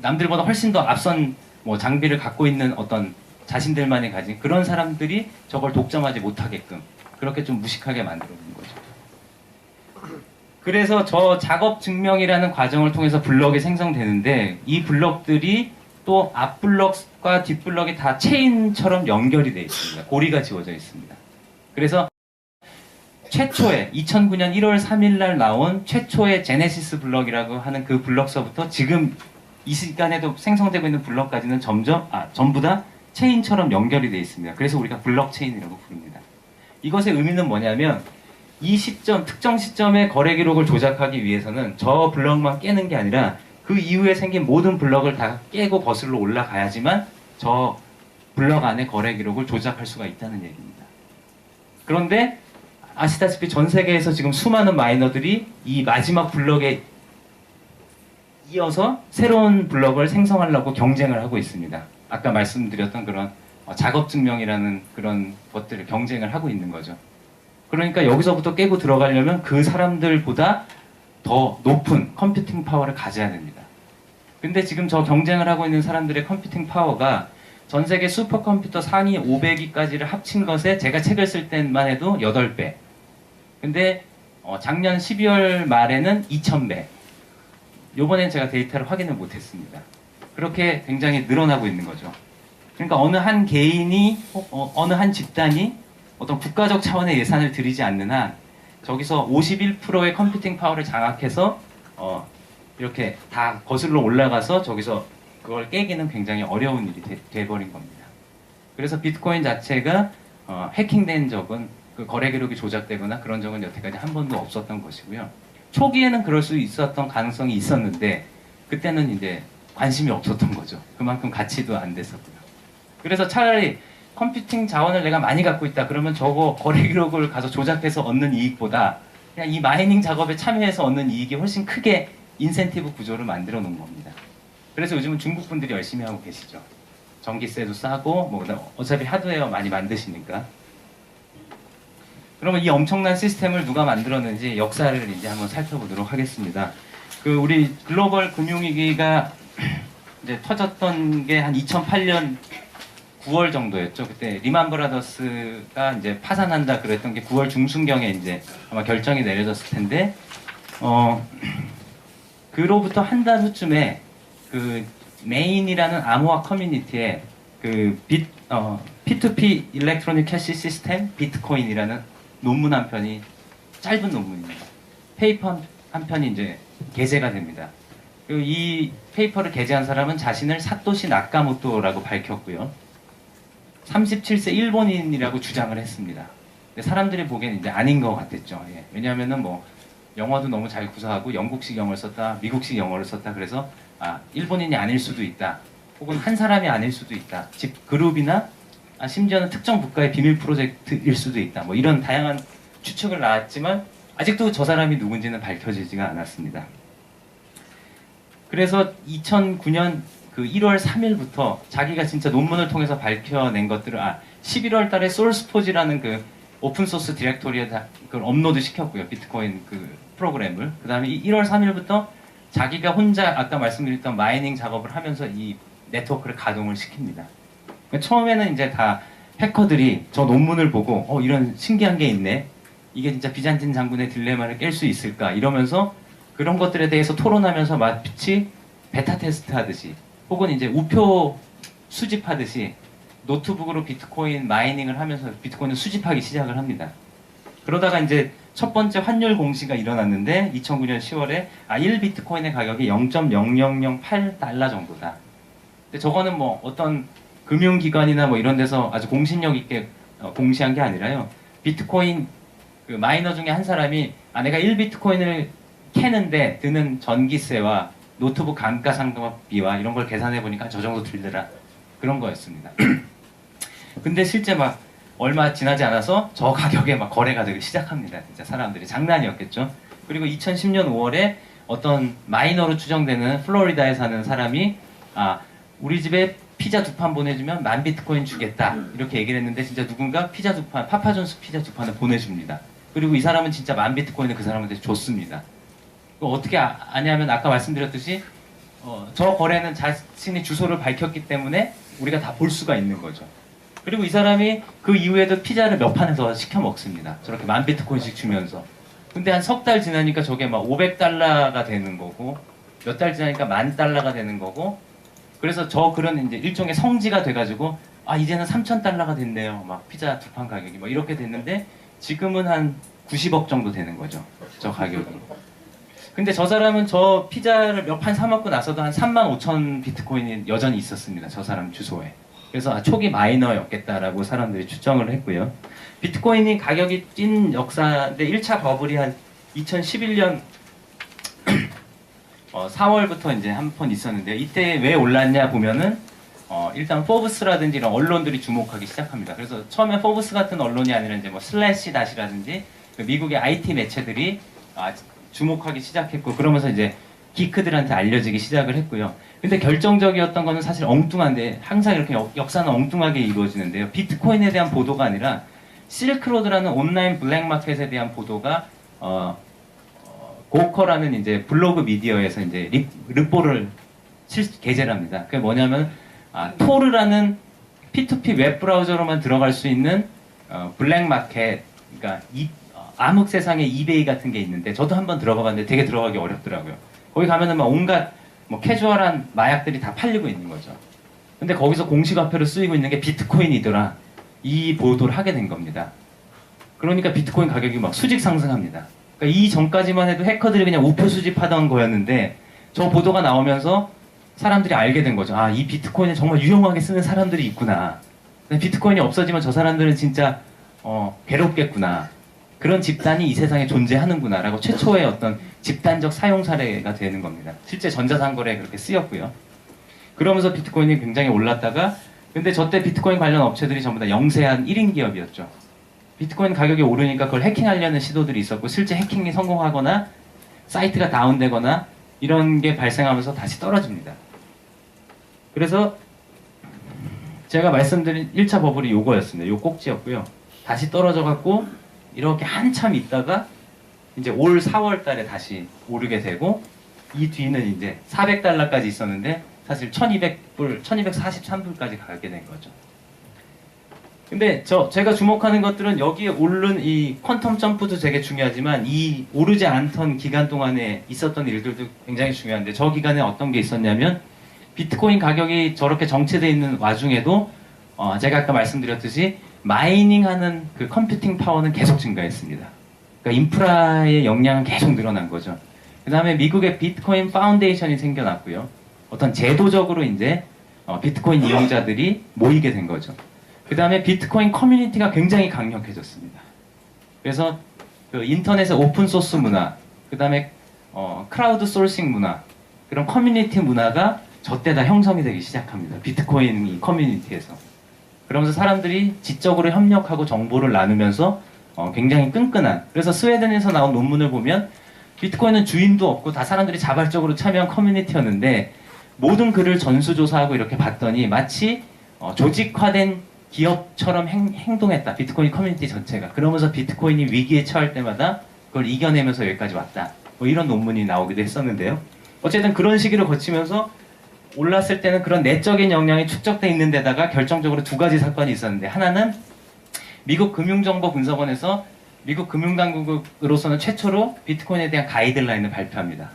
남들보다 훨씬 더 앞선 뭐 장비를 갖고 있는 어떤 자신들만이 가진 그런 사람들이 저걸 독점하지 못하게끔 그렇게 좀 무식하게 만들어 놓은 거죠. 그래서 저 작업 증명이라는 과정을 통해서 블럭이 생성되는데, 이 블럭들이 또 앞 블럭과 뒷 블럭이 다 체인처럼 연결이 되어 있습니다. 고리가 지워져 있습니다. 그래서 최초에 2009년 1월 3일 날 나온 최초의 제네시스 블럭이라고 하는 그 블럭서부터 지금 이 시간에도 생성되고 있는 블럭까지는 전부 다 체인처럼 연결이 되어 있습니다. 그래서 우리가 블록체인이라고 부릅니다. 이것의 의미는 뭐냐면, 이 시점, 특정 시점의 거래 기록을 조작하기 위해서는 저 블럭만 깨는 게 아니라 그 이후에 생긴 모든 블럭을 다 깨고 거슬러 올라가야지만 저 블럭 안에 거래 기록을 조작할 수가 있다는 얘기입니다. 그런데 아시다시피 전 세계에서 지금 수많은 마이너들이 이 마지막 블럭에 이어서 새로운 블럭을 생성하려고 경쟁을 하고 있습니다. 아까 말씀드렸던 그런 작업 증명이라는 그런 것들을 경쟁을 하고 있는 거죠. 그러니까 여기서부터 깨고 들어가려면 그 사람들보다 더 높은 컴퓨팅 파워를 가져야 됩니다. 근데 지금 저 경쟁을 하고 있는 사람들의 컴퓨팅 파워가 전 세계 슈퍼컴퓨터 상위 500위까지를 합친 것에 제가 책을 쓸 때만 해도 8배. 근데 작년 12월 말에는 2000배. 요번엔 제가 데이터를 확인을 못했습니다. 그렇게 굉장히 늘어나고 있는 거죠. 그러니까 어느 한 개인이, 어느 한 집단이 어떤 국가적 차원의 예산을 들이지 않는 한 저기서 51%의 컴퓨팅 파워를 장악해서 이렇게 다 거슬러 올라가서 저기서 그걸 깨기는 굉장히 어려운 일이 돼버린 겁니다. 그래서 비트코인 자체가 해킹된 적은, 그 거래 기록이 조작되거나 그런 적은 여태까지 한 번도 없었던 것이고요. 초기에는 그럴 수 있었던 가능성이 있었는데 그때는 이제 관심이 없었던 거죠. 그만큼 가치도 안 됐었고요. 그래서 차라리 컴퓨팅 자원을 내가 많이 갖고 있다 그러면 저거 거래 기록을 가서 조작해서 얻는 이익보다 그냥 이 마이닝 작업에 참여해서 얻는 이익이 훨씬 크게 인센티브 구조를 만들어 놓은 겁니다. 그래서 요즘은 중국 분들이 열심히 하고 계시죠. 전기세도 싸고 뭐 어차피 하드웨어 많이 만드시니까. 그러면 이 엄청난 시스템을 누가 만들었는지 역사를 이제 한번 살펴보도록 하겠습니다. 그 우리 글로벌 금융위기가 이제 터졌던 게 한 2008년 9월 정도였죠. 그때 리만 브라더스가 이제 파산한다 그랬던 게 9월 중순경에 이제 아마 결정이 내려졌을 텐데, 그로부터 한 달 후쯤에 그 메인이라는 암호화 커뮤니티에 그 P2P 일렉트로닉 캐시 시스템 비트코인이라는 논문 한 편이, 짧은 논문입니다. 페이퍼 한 편이 이제 게재가 됩니다. 이 페이퍼를 게재한 사람은 자신을 사토시 나카모토라고 밝혔고요. 37세 일본인이라고 주장을 했습니다. 근데 사람들이 보기에는 이제 아닌 것 같았죠. 예. 왜냐하면은 뭐 영어도 너무 잘 구사하고 영국식 영어를 썼다, 미국식 영어를 썼다. 그래서 일본인이 아닐 수도 있다. 혹은 한 사람이 아닐 수도 있다. 즉 그룹이나 심지어는 특정 국가의 비밀 프로젝트일 수도 있다. 뭐 이런 다양한 추측을 나왔지만 아직도 저 사람이 누군지는 밝혀지지가 않았습니다. 그래서 2009년 그 1월 3일부터 자기가 진짜 논문을 통해서 밝혀낸 것들을 11월 달에 솔스포지라는 그 오픈소스 디렉토리에다 그걸 업로드 시켰고요. 비트코인 그 프로그램을. 그 다음에 1월 3일부터 자기가 혼자 아까 말씀드렸던 마이닝 작업을 하면서 이 네트워크를 가동을 시킵니다. 그러니까 처음에는 이제 다 해커들이 저 논문을 보고 이런 신기한 게 있네. 이게 진짜 비잔틴 장군의 딜레마를 깰 수 있을까? 이러면서 그런 것들에 대해서 토론하면서 마치 베타 테스트 하듯이 혹은 이제 우표 수집하듯이 노트북으로 비트코인 마이닝을 하면서 비트코인을 수집하기 시작을 합니다. 그러다가 이제 첫 번째 환율 공시가 일어났는데 2009년 10월에 1비트코인의 가격이 0.0008달러 정도다. 근데 저거는 뭐 어떤 금융기관이나 뭐 이런 데서 아주 공신력 있게 공시한 게 아니라요. 비트코인 그 마이너 중에 한 사람이 내가 1비트코인을 캐는데 드는 전기세와 노트북 감가상각비와 이런 걸 계산해 보니까 저 정도 들더라. 그런 거였습니다. 근데 실제 막 얼마 지나지 않아서 저 가격에 막 거래가 되기 시작합니다. 진짜 사람들이 장난이었겠죠. 그리고 2010년 5월에 어떤 마이너로 추정되는 플로리다에 사는 사람이 우리 집에 피자 2판 보내주면 10,000비트코인 주겠다 이렇게 얘기를 했는데 진짜 누군가 피자 2판 파파존스 피자 2판을 보내줍니다. 그리고 이 사람은 진짜 10,000비트코인을 그 사람한테 줬습니다. 어떻게 아냐면 아까 말씀드렸듯이 저 거래는 자신의 주소를 밝혔기 때문에 우리가 다 볼 수가 있는 거죠. 그리고 이 사람이 그 이후에도 피자를 몇 판을 더 시켜 먹습니다. 저렇게 10,000비트코인씩 주면서. 근데 한 석 달 지나니까 저게 막 500달러가 되는 거고 몇 달 지나니까 10,000달러가 되는 거고 그래서 저 글은 이제 일종의 성지가 돼가지고 이제는 3,000달러가 됐네요. 막 피자 2판 가격이 막 이렇게 됐는데 지금은 한 90억 정도 되는 거죠. 저 가격이. 근데 저 사람은 저 피자를 몇 판 사 먹고 나서도 한 35,000비트코인이 여전히 있었습니다. 저 사람 주소에. 그래서 초기 마이너였겠다라고 사람들이 추정을 했고요. 비트코인이 가격이 찐 역사인데 1차 버블이 한 2011년 4월부터 이제 한 번 있었는데요. 이때 왜 올랐냐 보면은 일단 포브스라든지 이런 언론들이 주목하기 시작합니다. 그래서 처음에 포브스 같은 언론이 아니라 이제 뭐 슬래시 다시라든지 미국의 IT 매체들이 주목하기 시작했고 그러면서 이제 기크들한테 알려지기 시작을 했고요. 근데 결정적이었던 거는 사실 엉뚱한데 항상 이렇게 역사는 엉뚱하게 이루어지는데요. 비트코인에 대한 보도가 아니라 실크로드라는 온라인 블랙마켓에 대한 보도가 고커라는 이제 블로그 미디어에서 이제 르포를 게재를 합니다. 그게 뭐냐면 토르라는 P2P 웹 브라우저로만 들어갈 수 있는 블랙마켓, 그러니까 암흑 세상의 이베이 같은 게 있는데 저도 한번 들어가 봤는데 되게 들어가기 어렵더라고요. 거기 가면은 막 온갖 뭐 캐주얼한 마약들이 다 팔리고 있는 거죠. 근데 거기서 공시화폐로 쓰이고 있는 게 비트코인이더라. 이 보도를 하게 된 겁니다. 그러니까 비트코인 가격이 막 수직 상승합니다. 그러니까 이 전까지만 해도 해커들이 그냥 우표 수집하던 거였는데 저 보도가 나오면서 사람들이 알게 된 거죠. 이 비트코인을 정말 유용하게 쓰는 사람들이 있구나. 근데 비트코인이 없어지면 저 사람들은 진짜 괴롭겠구나. 그런 집단이 이 세상에 존재하는구나 라고 최초의 어떤 집단적 사용 사례가 되는 겁니다. 실제 전자상거래에 그렇게 쓰였고요. 그러면서 비트코인이 굉장히 올랐다가 근데 저때 비트코인 관련 업체들이 전부 다 영세한 1인 기업이었죠. 비트코인 가격이 오르니까 그걸 해킹하려는 시도들이 있었고 실제 해킹이 성공하거나 사이트가 다운되거나 이런 게 발생하면서 다시 떨어집니다. 그래서 제가 말씀드린 1차 버블이 요거였습니다. 요 꼭지였고요. 다시 떨어져 갖고 이렇게 한참 있다가 이제 올 4월 달에 다시 오르게 되고 이 뒤는 이제 400달러까지 있었는데 사실 1200불, 1243불까지 가게 된 거죠. 근데 제가 주목하는 것들은 여기에 오른 이 퀀텀 점프도 되게 중요하지만 이 오르지 않던 기간 동안에 있었던 일들도 굉장히 중요한데 저 기간에 어떤 게 있었냐면 비트코인 가격이 저렇게 정체되어 있는 와중에도 제가 아까 말씀드렸듯이 마이닝하는 그 컴퓨팅 파워는 계속 증가했습니다. 그러니까 인프라의 역량은 계속 늘어난 거죠. 그 다음에 미국의 비트코인 파운데이션이 생겨났고요. 어떤 제도적으로 이제 비트코인 이용자들이 모이게 된 거죠. 그 다음에 비트코인 커뮤니티가 굉장히 강력해졌습니다. 그래서 그 인터넷의 오픈소스 문화, 그 다음에 크라우드 소싱 문화, 그런 커뮤니티 문화가 저때 다 형성이 되기 시작합니다. 비트코인 이 커뮤니티에서. 그러면서 사람들이 지적으로 협력하고 정보를 나누면서 굉장히 끈끈한, 그래서 스웨덴에서 나온 논문을 보면 비트코인은 주인도 없고 다 사람들이 자발적으로 참여한 커뮤니티였는데 모든 글을 전수조사하고 이렇게 봤더니 마치 조직화된 기업처럼 행동했다. 비트코인 커뮤니티 전체가. 그러면서 비트코인이 위기에 처할 때마다 그걸 이겨내면서 여기까지 왔다. 뭐 이런 논문이 나오기도 했었는데요. 어쨌든 그런 시기를 거치면서 올랐을 때는 그런 내적인 역량이 축적돼 있는 데다가 결정적으로 두 가지 사건이 있었는데, 하나는 미국 금융정보분석원에서 미국 금융당국으로서는 최초로 비트코인에 대한 가이드라인을 발표합니다.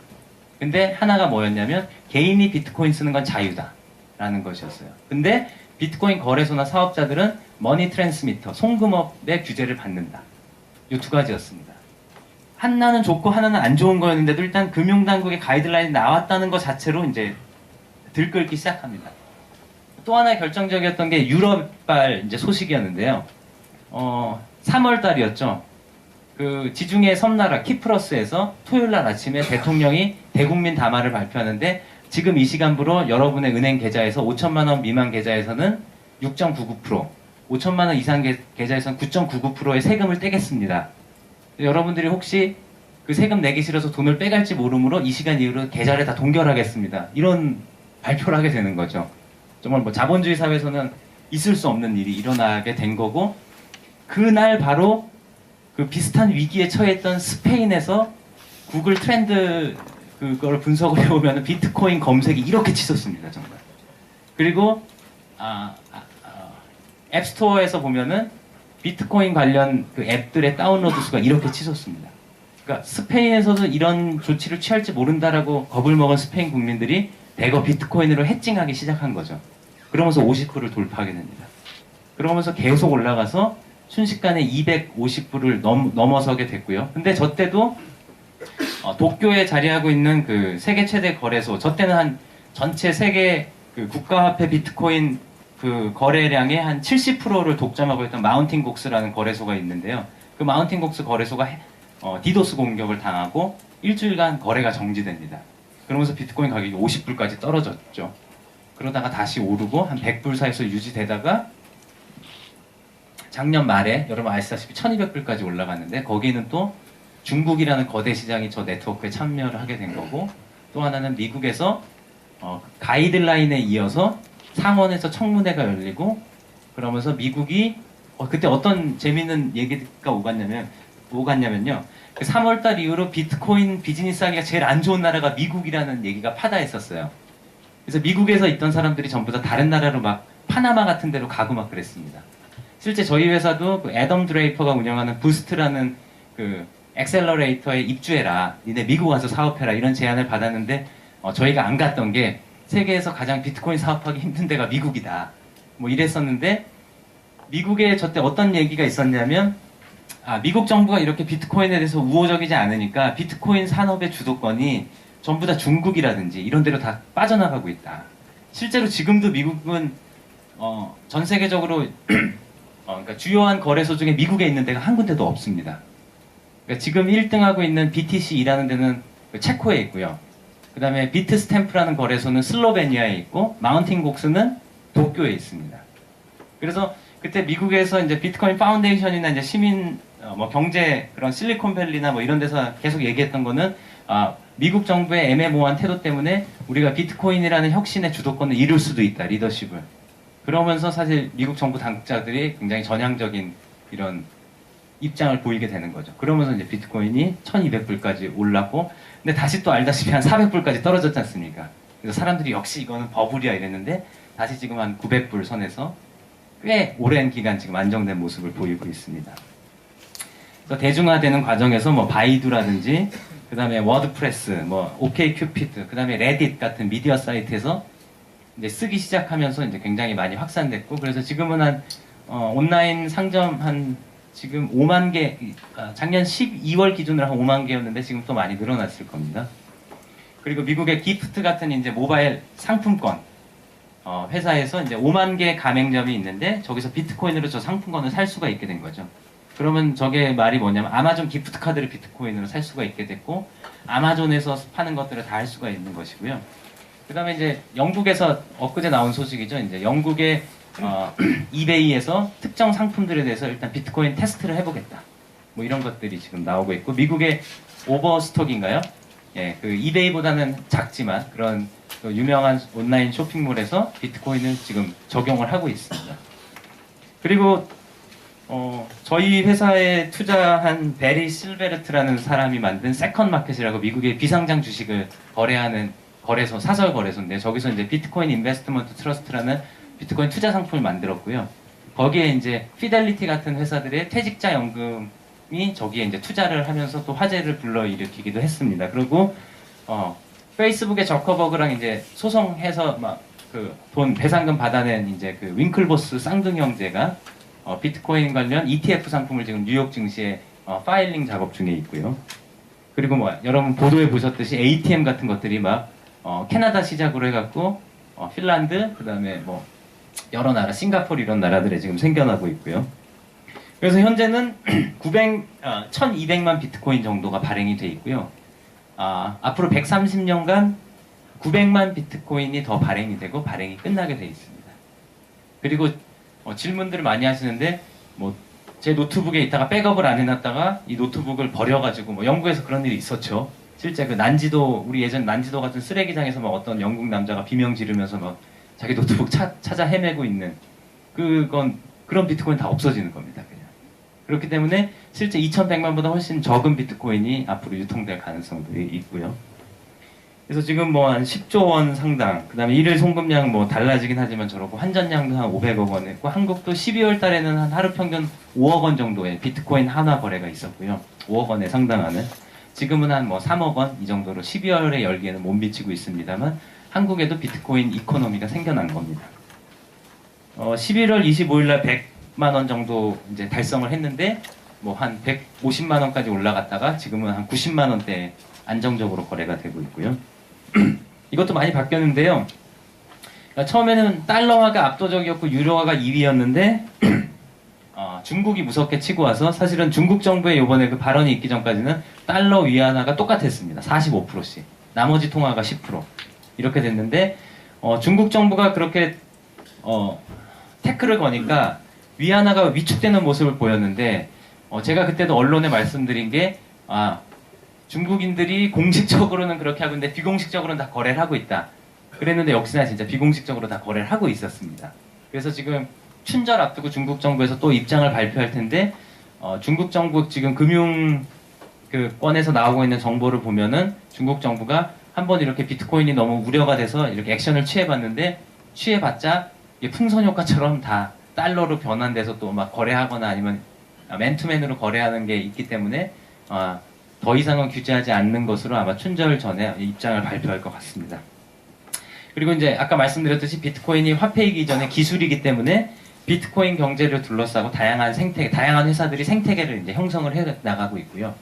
근데 하나가 뭐였냐면 개인이 비트코인 쓰는 건 자유다라는 것이었어요. 근데 비트코인 거래소나 사업자들은 머니 트랜스미터, 송금업의 규제를 받는다. 이 두 가지였습니다. 하나는 좋고 하나는 안 좋은 거였는데도 일단 금융당국의 가이드라인이 나왔다는 것 자체로 이제 들끓기 시작합니다. 또 하나 결정적이었던 게 유럽발 이제 소식이었는데요. 3월 달이었죠. 그 지중해 섬나라 키프러스에서 토요일 날 아침에 대통령이 대국민 담화를 발표하는데, 지금 이 시간부로 여러분의 은행 계좌에서 5천만 원 미만 계좌에서는 6.99%, 5천만 원 이상 계좌에서는 9.99%의 세금을 떼겠습니다. 여러분들이 혹시 그 세금 내기 싫어서 돈을 빼갈지 모르므로 이 시간 이후로 계좌를 다 동결하겠습니다. 이런 발표를 하게 되는 거죠. 정말 뭐 자본주의 사회에서는 있을 수 없는 일이 일어나게 된 거고, 그날 바로 그 비슷한 위기에 처했던 스페인에서 구글 트렌드 그걸 분석을 해보면 비트코인 검색이 이렇게 치솟습니다, 정말. 그리고 앱스토어에서 보면은 비트코인 관련 그 앱들의 다운로드 수가 이렇게 치솟습니다. 그러니까 스페인에서도 이런 조치를 취할지 모른다라고 겁을 먹은 스페인 국민들이 대거 비트코인으로 해칭하기 시작한 거죠. 그러면서 50불을 돌파하게 됩니다. 그러면서 계속 올라가서 순식간에 250불을 넘어서게 됐고요. 근데 저 때도 도쿄에 자리하고 있는 그 세계 최대 거래소, 저 때는 한 전체 세계 그 국가화폐 비트코인 그 거래량의 한 70%를 독점하고 있던 마운틴곡스라는 거래소가 있는데요. 그 마운틴곡스 거래소가 디도스 공격을 당하고 일주일간 거래가 정지됩니다. 그러면서 비트코인 가격이 50불까지 떨어졌죠. 그러다가 다시 오르고 한 100불 사이에서 유지되다가 작년 말에 여러분 아시다시피 1200불까지 올라갔는데, 거기는 또 중국이라는 거대 시장이 저 네트워크에 참여를 하게 된 거고, 또 하나는 미국에서 가이드라인에 이어서 상원에서 청문회가 열리고, 그러면서 미국이 그때 어떤 재밌는 얘기가 오갔냐면요. 그 3월달 이후로 비트코인 비즈니스 하기가 제일 안 좋은 나라가 미국이라는 얘기가 파다했었어요. 그래서 미국에서 있던 사람들이 전부 다 다른 나라로 막 파나마 같은 데로 가고 막 그랬습니다. 실제 저희 회사도 그 애덤 드레이퍼가 운영하는 부스트라는 그 엑셀러레이터에 입주해라, 니네 미국 와서 사업해라, 이런 제안을 받았는데 저희가 안 갔던 게 세계에서 가장 비트코인 사업하기 힘든 데가 미국이다, 뭐 이랬었는데, 미국에 저때 어떤 얘기가 있었냐면 미국 정부가 이렇게 비트코인에 대해서 우호적이지 않으니까 비트코인 산업의 주도권이 전부 다 중국이라든지 이런 데로 다 빠져나가고 있다. 실제로 지금도 미국은 전 세계적으로 그러니까 주요한 거래소 중에 미국에 있는 데가 한 군데도 없습니다. 그러니까 지금 1등하고 있는 BTC2라는 데는 체코에 있고요. 그 다음에 비트스탬프라는 거래소는 슬로베니아에 있고, 마운틴곡스는 도쿄에 있습니다. 그래서 그때 미국에서 이제 비트코인 파운데이션이나 이제 시민 뭐 경제 그런 실리콘밸리나 뭐 이런 데서 계속 얘기했던 거는 미국 정부의 애매모호한 태도 때문에 우리가 비트코인이라는 혁신의 주도권을 잃을 수도 있다, 리더십을. 그러면서 사실 미국 정부 당국자들이 굉장히 전향적인 이런 입장을 보이게 되는 거죠. 그러면서 이제 비트코인이 1200불까지 올랐고, 근데 다시 또 알다시피 한 400불까지 떨어졌지 않습니까? 그래서 사람들이 역시 이거는 버블이야 이랬는데, 다시 지금 한 900불 선에서 꽤 오랜 기간 지금 안정된 모습을 보이고 있습니다. 그래서 대중화되는 과정에서 뭐 바이두라든지, 그 다음에 워드프레스, 뭐 오케이큐피드, 그 다음에 레딧 같은 미디어 사이트에서 이제 쓰기 시작하면서 이제 굉장히 많이 확산됐고, 그래서 지금은 한 온라인 상점 한 지금 5만 개, 작년 12월 기준으로 한 5만 개였는데 지금 또 많이 늘어났을 겁니다. 그리고 미국의 기프트 같은 이제 모바일 상품권 회사에서 이제 5만 개 가맹점이 있는데, 저기서 비트코인으로 저 상품권을 살 수가 있게 된 거죠. 그러면 저게 말이 뭐냐면 아마존 기프트 카드를 비트코인으로 살 수가 있게 됐고, 아마존에서 파는 것들을 다 할 수가 있는 것이고요. 그 다음에 이제 영국에서 엊그제 나온 소식이죠. 이제 영국의 이베이에서 특정 상품들에 대해서 일단 비트코인 테스트를 해보겠다, 뭐 이런 것들이 지금 나오고 있고, 미국의 오버스톡인가요? 예, 그 이베이보다는 작지만 그런 또 유명한 온라인 쇼핑몰에서 비트코인을 지금 적용을 하고 있습니다. 그리고 저희 회사에 투자한 베리 실베르트라는 사람이 만든 세컨 마켓이라고 미국의 비상장 주식을 거래하는 거래소, 사설 거래소인데 저기서 이제 비트코인 인베스트먼트 트러스트라는 비트코인 투자 상품을 만들었고요. 거기에 이제 피델리티 같은 회사들의 퇴직자 연금이 저기에 이제 투자를 하면서 또 화제를 불러일으키기도 했습니다. 그리고 페이스북의 저커버그랑 이제 소송해서 막 그 돈 배상금 받아낸 이제 그 윙클보스 쌍둥이 형제가 비트코인 관련 ETF 상품을 지금 뉴욕 증시에 파일링 작업 중에 있고요. 그리고 뭐 여러분 보도에 보셨듯이 ATM 같은 것들이 막 캐나다 시작으로 해갖고 핀란드 그다음에 뭐 여러 나라 싱가포르 이런 나라들에 지금 생겨나고 있고요. 그래서 현재는 1200만 비트코인 정도가 발행이 돼 있고요. 앞으로 130년간 900만 비트코인이 더 발행이 되고 발행이 끝나게 돼 있습니다. 그리고 질문들을 많이 하시는데 뭐 제 노트북에 있다가 백업을 안 해놨다가 이 노트북을 버려가지고 뭐 영국에서 그런 일이 있었죠. 실제 그 난지도 우리 예전 난지도 같은 쓰레기장에서 막 어떤 영국 남자가 비명 지르면서 막 자기 노트북 찾아 헤매고 있는 그런 비트코인 다 없어지는 겁니다. 그냥. 그렇기 때문에 실제 2100만보다 훨씬 적은 비트코인이 앞으로 유통될 가능성도 있고요. 그래서 지금 뭐 한 10조 원 상당, 그 다음에 일일 송금량 뭐 달라지긴 하지만 저렇고 환전량도 한 500억 원 했고 한국도 12월 달에는 한 하루 평균 5억 원 정도의 비트코인 한화 거래가 있었고요. 5억 원에 상당하는. 지금은 한 뭐 3억 원 이 정도로 12월의 열기에는 못 미치고 있습니다만 한국에도 비트코인 이코노미가 생겨난 겁니다. 11월 25일 날 100만 원 정도 이제 달성을 했는데 뭐 한 150만 원까지 올라갔다가 지금은 한 90만 원대에 안정적으로 거래가 되고 있고요. 이것도 많이 바뀌었는데요. 그러니까 처음에는 달러화가 압도적이었고 유로화가 2위였는데 중국이 무섭게 치고 와서 사실은 중국 정부의 이번에 그 발언이 있기 전까지는 달러 위안화가 똑같았습니다. 45%씩. 나머지 통화가 10%. 이렇게 됐는데 중국 정부가 그렇게 태클을 거니까 위안화가 위축되는 모습을 보였는데 제가 그때도 언론에 말씀드린 게 중국인들이 공식적으로는 그렇게 하고 있는데 비공식적으로는 다 거래를 하고 있다. 그랬는데 역시나 진짜 비공식적으로 다 거래를 하고 있었습니다. 그래서 지금 춘절 앞두고 중국 정부에서 또 입장을 발표할 텐데 중국 정부 지금 금융권에서 나오고 있는 정보를 보면은 중국 정부가 한번 이렇게 비트코인이 너무 우려가 돼서 이렇게 액션을 취해봤는데 취해봤자 이게 풍선 효과처럼 다 달러로 변환돼서 또 막 거래하거나 아니면 맨투맨으로 거래하는 게 있기 때문에 더 이상은 규제하지 않는 것으로 아마 춘절 전에 입장을 발표할 것 같습니다. 그리고 이제 아까 말씀드렸듯이 비트코인이 화폐이기 전에 기술이기 때문에 비트코인 경제를 둘러싸고 다양한 회사들이 생태계를 이제 형성을 해 나가고 있고요.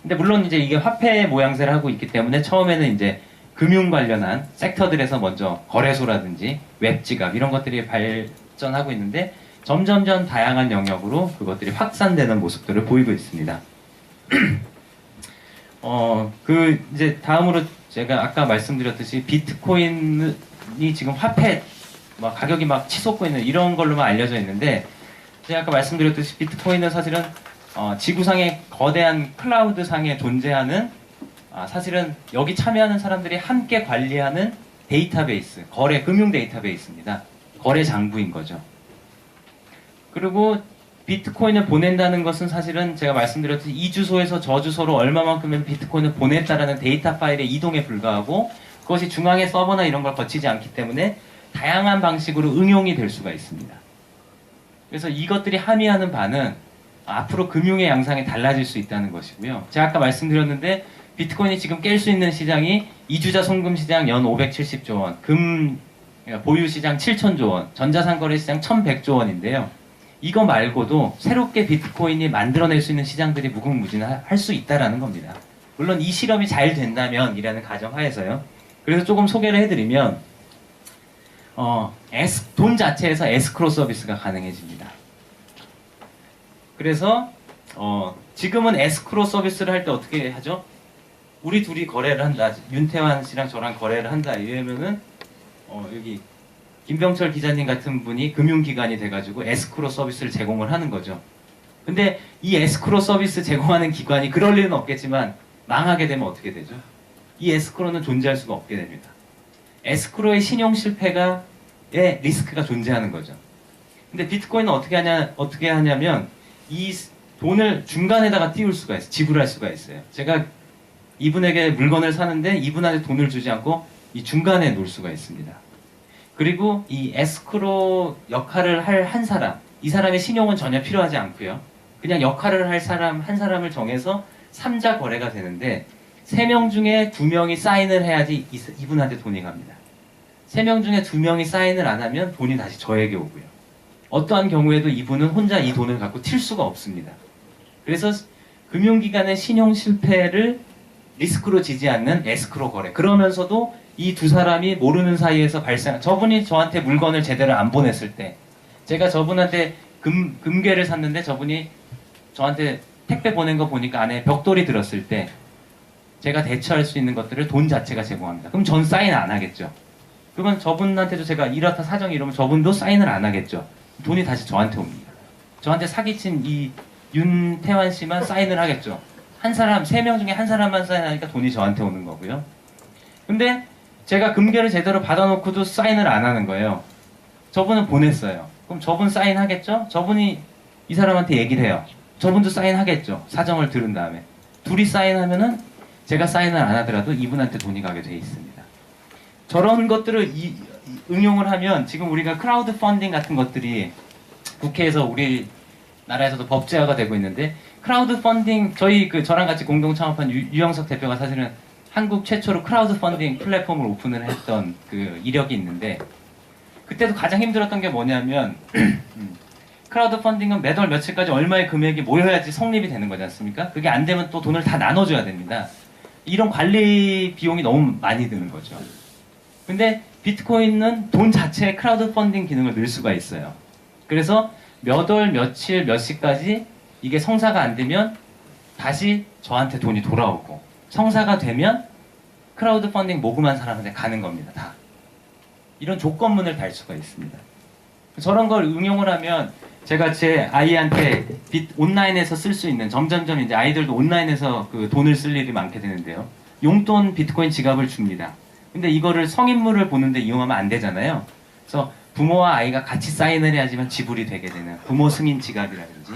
근데 물론 이제 이게 화폐 모양새를 하고 있기 때문에 처음에는 이제 금융 관련한 섹터들에서 먼저 거래소라든지 웹지갑 이런 것들이 발전하고 있는데 점점점 다양한 영역으로 그것들이 확산되는 모습들을 보이고 있습니다. 이제 다음으로 제가 아까 말씀드렸듯이 비트코인이 지금 화폐 가격이 막 치솟고 있는 이런 걸로만 알려져 있는데 제가 아까 말씀드렸듯이 비트코인은 사실은 지구상의 거대한 클라우드 상에 존재하는 사실은 여기 참여하는 사람들이 함께 관리하는 데이터베이스, 금융 데이터베이스입니다. 거래 장부인 거죠. 그리고 비트코인을 보낸다는 것은 사실은 제가 말씀드렸듯이 이 주소에서 저 주소로 얼마만큼의 비트코인을 보냈다라는 데이터 파일의 이동에 불과하고 그것이 중앙의 서버나 이런 걸 거치지 않기 때문에 다양한 방식으로 응용이 될 수가 있습니다. 그래서 이것들이 함의하는 바는 앞으로 금융의 양상이 달라질 수 있다는 것이고요. 제가 아까 말씀드렸는데 비트코인이 지금 깰 수 있는 시장이 이주자 송금 시장 연 570조 원, 보유 시장 7천조 원, 전자상거래 시장 1100조 원인데요. 이거 말고도 새롭게 비트코인이 만들어낼 수 있는 시장들이 무궁무진할 수 있다라는 겁니다. 물론 이 실험이 잘 된다면 이라는 가정하에서요. 그래서 조금 소개를 해드리면 돈 자체에서 에스크로 서비스가 가능해집니다. 그래서 지금은 에스크로 서비스를 할 때 어떻게 하죠? 우리 둘이 거래를 한다. 윤태환 씨랑 저랑 거래를 한다. 이러면은 여기 김병철 기자님 같은 분이 금융기관이 돼가지고 에스크로 서비스를 제공을 하는 거죠. 근데 이 에스크로 서비스 제공하는 기관이 그럴 리는 없겠지만 망하게 되면 어떻게 되죠? 이 에스크로는 존재할 수가 없게 됩니다. 에스크로의 신용 실패가의 리스크가 존재하는 거죠. 근데 비트코인은 어떻게 하냐면 이 돈을 중간에다가 띄울 수가 있어요. 지불할 수가 있어요. 제가 이분에게 물건을 사는데 이분한테 돈을 주지 않고 이 중간에 놓을 수가 있습니다. 그리고 이 에스크로 역할을 할 한 사람, 이 사람의 신용은 전혀 필요하지 않고요. 그냥 역할을 할 사람 한 사람을 정해서 3자 거래가 되는데 3명 중에 2명이 사인을 해야지 이분한테 돈이 갑니다. 3명 중에 2명이 사인을 안 하면 돈이 다시 저에게 오고요. 어떠한 경우에도 이분은 혼자 이 돈을 갖고 튈 수가 없습니다. 그래서 금융기관의 신용 실패를 리스크로 지지 않는 에스크로 거래. 그러면서도 이 두 사람이 모르는 사이에서 저분이 저한테 물건을 제대로 안 보냈을 때, 제가 저분한테 금괴를 샀는데 저분이 저한테 택배 보낸 거 보니까 안에 벽돌이 들었을 때, 제가 대처할 수 있는 것들을 돈 자체가 제공합니다. 그럼 전 사인 안 하겠죠. 그러면 저분한테도 제가 이렇다 사정이 이러면 저분도 사인을 안 하겠죠. 돈이 다시 저한테 옵니다. 저한테 사기친 이 윤태환 씨만 사인을 하겠죠. 한 사람, 3명 중에 한 사람만 사인하니까 돈이 저한테 오는 거고요. 근데 제가 금괴를 제대로 받아놓고도 사인을 안 하는 거예요. 저분은 보냈어요. 그럼 저분 사인하겠죠? 저분이 이 사람한테 얘기를 해요. 저분도 사인하겠죠. 사정을 들은 다음에. 둘이 사인하면은 제가 사인을 안 하더라도 이분한테 돈이 가게 돼 있습니다. 저런 것들을 응용을 하면 지금 우리가 크라우드 펀딩 같은 것들이 국회에서 우리나라에서도 법제화가 되고 있는데, 크라우드 펀딩, 저랑 같이 공동 창업한 유영석 대표가 사실은 한국 최초로 크라우드 펀딩 플랫폼을 오픈을 했던 그 이력이 있는데, 그때도 가장 힘들었던 게 뭐냐면 크라우드 펀딩은 매달 며칠까지 얼마의 금액이 모여야지 성립이 되는 거지 않습니까? 그게 안 되면 또 돈을 다 나눠줘야 됩니다. 이런 관리 비용이 너무 많이 드는 거죠. 근데 비트코인은 돈 자체에 크라우드 펀딩 기능을 넣을 수가 있어요. 그래서 몇 월, 며칠, 몇 시까지 이게 성사가 안 되면 다시 저한테 돈이 돌아오고, 성사가 되면 크라우드 펀딩 모금한 사람한테 가는 겁니다. 다. 이런 조건문을 달 수가 있습니다. 저런 걸 응용을 하면 제가 제 아이한테 온라인에서 쓸 수 있는, 점점점 이제 아이들도 온라인에서 그 돈을 쓸 일이 많게 되는데요. 용돈 비트코인 지갑을 줍니다. 근데 이거를 성인물을 보는데 이용하면 안 되잖아요. 그래서 부모와 아이가 같이 사인을 해야지만 지불이 되게 되는 부모 승인 지갑이라든지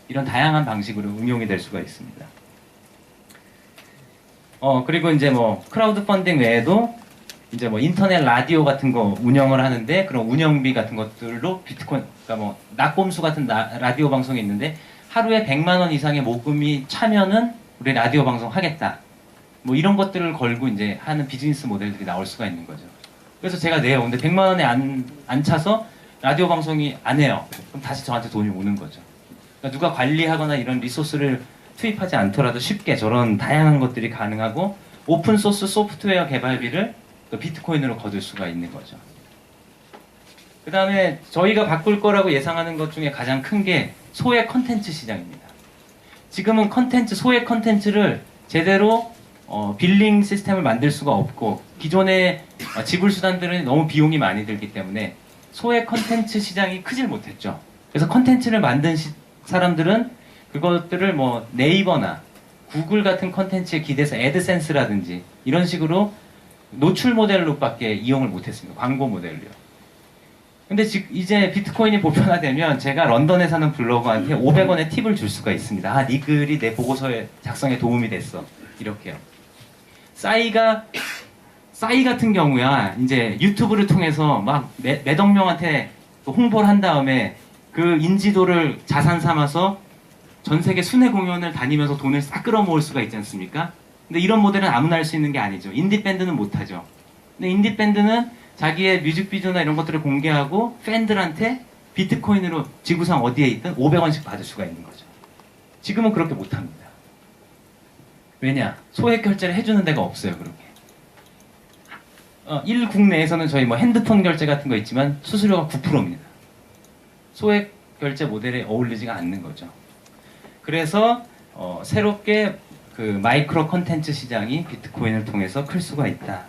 이런 다양한 방식으로 응용이 될 수가 있습니다. 그리고 이제 뭐 크라우드 펀딩 외에도 이제 뭐 인터넷 라디오 같은 거 운영을 하는데, 그런 운영비 같은 것들로 비트코인, 그러니까 뭐 낙곰수 같은 라디오 방송이 있는데 하루에 100만 원 이상의 모금이 차면은 우리 라디오 방송 하겠다. 뭐 이런 것들을 걸고 이제 하는 비즈니스 모델들이 나올 수가 있는 거죠. 그래서 제가 내요. 근데 100만 원에 안 차서 라디오 방송이 안 해요. 그럼 다시 저한테 돈이 오는 거죠. 그러니까 누가 관리하거나 이런 리소스를 투입하지 않더라도 쉽게 저런 다양한 것들이 가능하고, 오픈소스 소프트웨어 개발비를 또 비트코인으로 거둘 수가 있는 거죠. 그 다음에 저희가 바꿀 거라고 예상하는 것 중에 가장 큰 게 소액 컨텐츠 시장입니다. 지금은 소액 컨텐츠를 제대로 빌링 시스템을 만들 수가 없고, 기존의 지불 수단들은 너무 비용이 많이 들기 때문에 소액 컨텐츠 시장이 크질 못했죠. 그래서 컨텐츠를 만든 사람들은 그것들을 뭐 네이버나 구글 같은 컨텐츠에 기대서 애드센스라든지 이런 식으로 노출 모델로밖에 이용을 못했습니다. 광고 모델로요. 근데 이제 비트코인이 보편화되면 제가 런던에 사는 블로거한테 500원의 팁을 줄 수가 있습니다. 아, 네 글이 내 보고서에 작성에 도움이 됐어. 이렇게요. 싸이 같은 경우야 이제 유튜브를 통해서 막 몇억 명한테 홍보를 한 다음에 그 인지도를 자산 삼아서 전 세계 순회 공연을 다니면서 돈을 싹 끌어모을 수가 있지 않습니까? 근데 이런 모델은 아무나 할 수 있는 게 아니죠. 인디밴드는 못하죠. 근데 인디밴드는 자기의 뮤직비디오나 이런 것들을 공개하고 팬들한테 비트코인으로 지구상 어디에 있든 500원씩 받을 수가 있는 거죠. 지금은 그렇게 못합니다. 왜냐? 소액 결제를 해주는 데가 없어요. 그렇게. 국내에서는 저희 뭐 핸드폰 결제 같은 거 있지만 수수료가 9%입니다. 소액 결제 모델에 어울리지가 않는 거죠. 그래서 새롭게 그 마이크로 컨텐츠 시장이 비트코인을 통해서 클 수가 있다.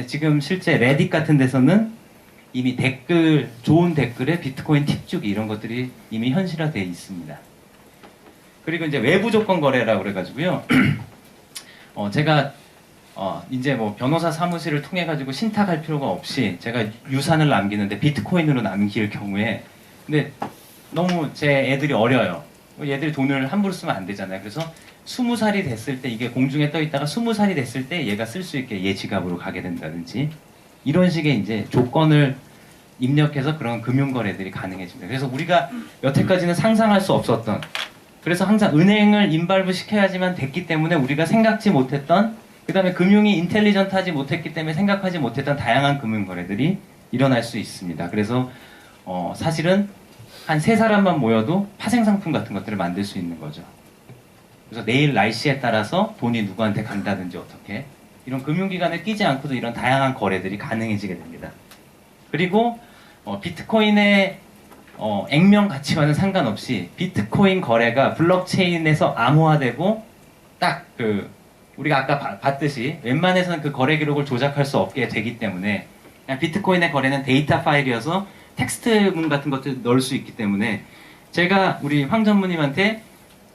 지금 실제 레딧 같은 데서는 이미 좋은 댓글에 비트코인 팁 주기 이런 것들이 이미 현실화되어 있습니다. 그리고 이제 외부 조건 거래라고 그래가지고요. 제가 이제 뭐 변호사 사무실을 통해 가지고 신탁할 필요가 없이 제가 유산을 남기는데 비트코인으로 남길 경우에 근데 너무 제 애들이 어려요. 얘들이 돈을 함부로 쓰면 안 되잖아요. 그래서 20살이 됐을 때 이게 공중에 떠 있다가 20살이 됐을 때 얘가 쓸 수 있게 얘 지갑으로 가게 된다든지 이런 식의 이제 조건을 입력해서 그런 금융거래들이 가능해집니다. 그래서 우리가 여태까지는 상상할 수 없었던 그래서 항상 은행을 인발부 시켜야지만 됐기 때문에 우리가 생각지 못했던 그 다음에 금융이 인텔리전트하지 못했기 때문에 생각하지 못했던 다양한 금융거래들이 일어날 수 있습니다. 그래서 사실은 한 3사람만 모여도 파생상품 같은 것들을 만들 수 있는 거죠. 그래서 내일 날씨에 따라서 돈이 누구한테 간다든지 어떻게 이런 금융기관에 끼지 않고도 이런 다양한 거래들이 가능해지게 됩니다. 그리고 비트코인의 액면 가치와는 상관없이 비트코인 거래가 블록체인에서 암호화되고 딱 우리가 아까 봤듯이 웬만해서는 그 거래 기록을 조작할 수 없게 되기 때문에 그냥 비트코인의 거래는 데이터 파일이어서 텍스트문 같은 것들 넣을 수 있기 때문에 제가 우리 황 전무님한테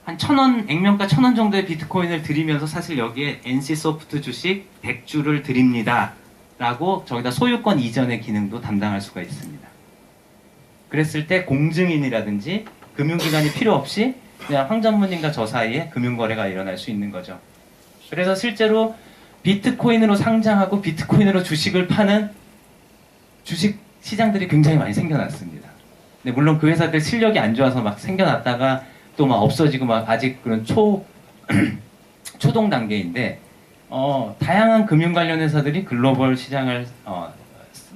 한 1,000원, 액면가 1,000원 정도의 비트코인을 드리면서 사실 여기에 NC소프트 주식 100주를 드립니다. 라고 저기다 소유권 이전의 기능도 담당할 수가 있습니다. 그랬을 때 공증인이라든지 금융기관이 필요 없이 그냥 황 전무님과 저 사이에 금융거래가 일어날 수 있는 거죠. 그래서 실제로 비트코인으로 상장하고 비트코인으로 주식을 파는 주식 시장들이 굉장히 많이 생겨났습니다. 근데 물론 그 회사들 실력이 안 좋아서 막 생겨났다가 또 막 없어지고 막 아직 그런 초동 단계인데 다양한 금융 관련 회사들이 글로벌 시장을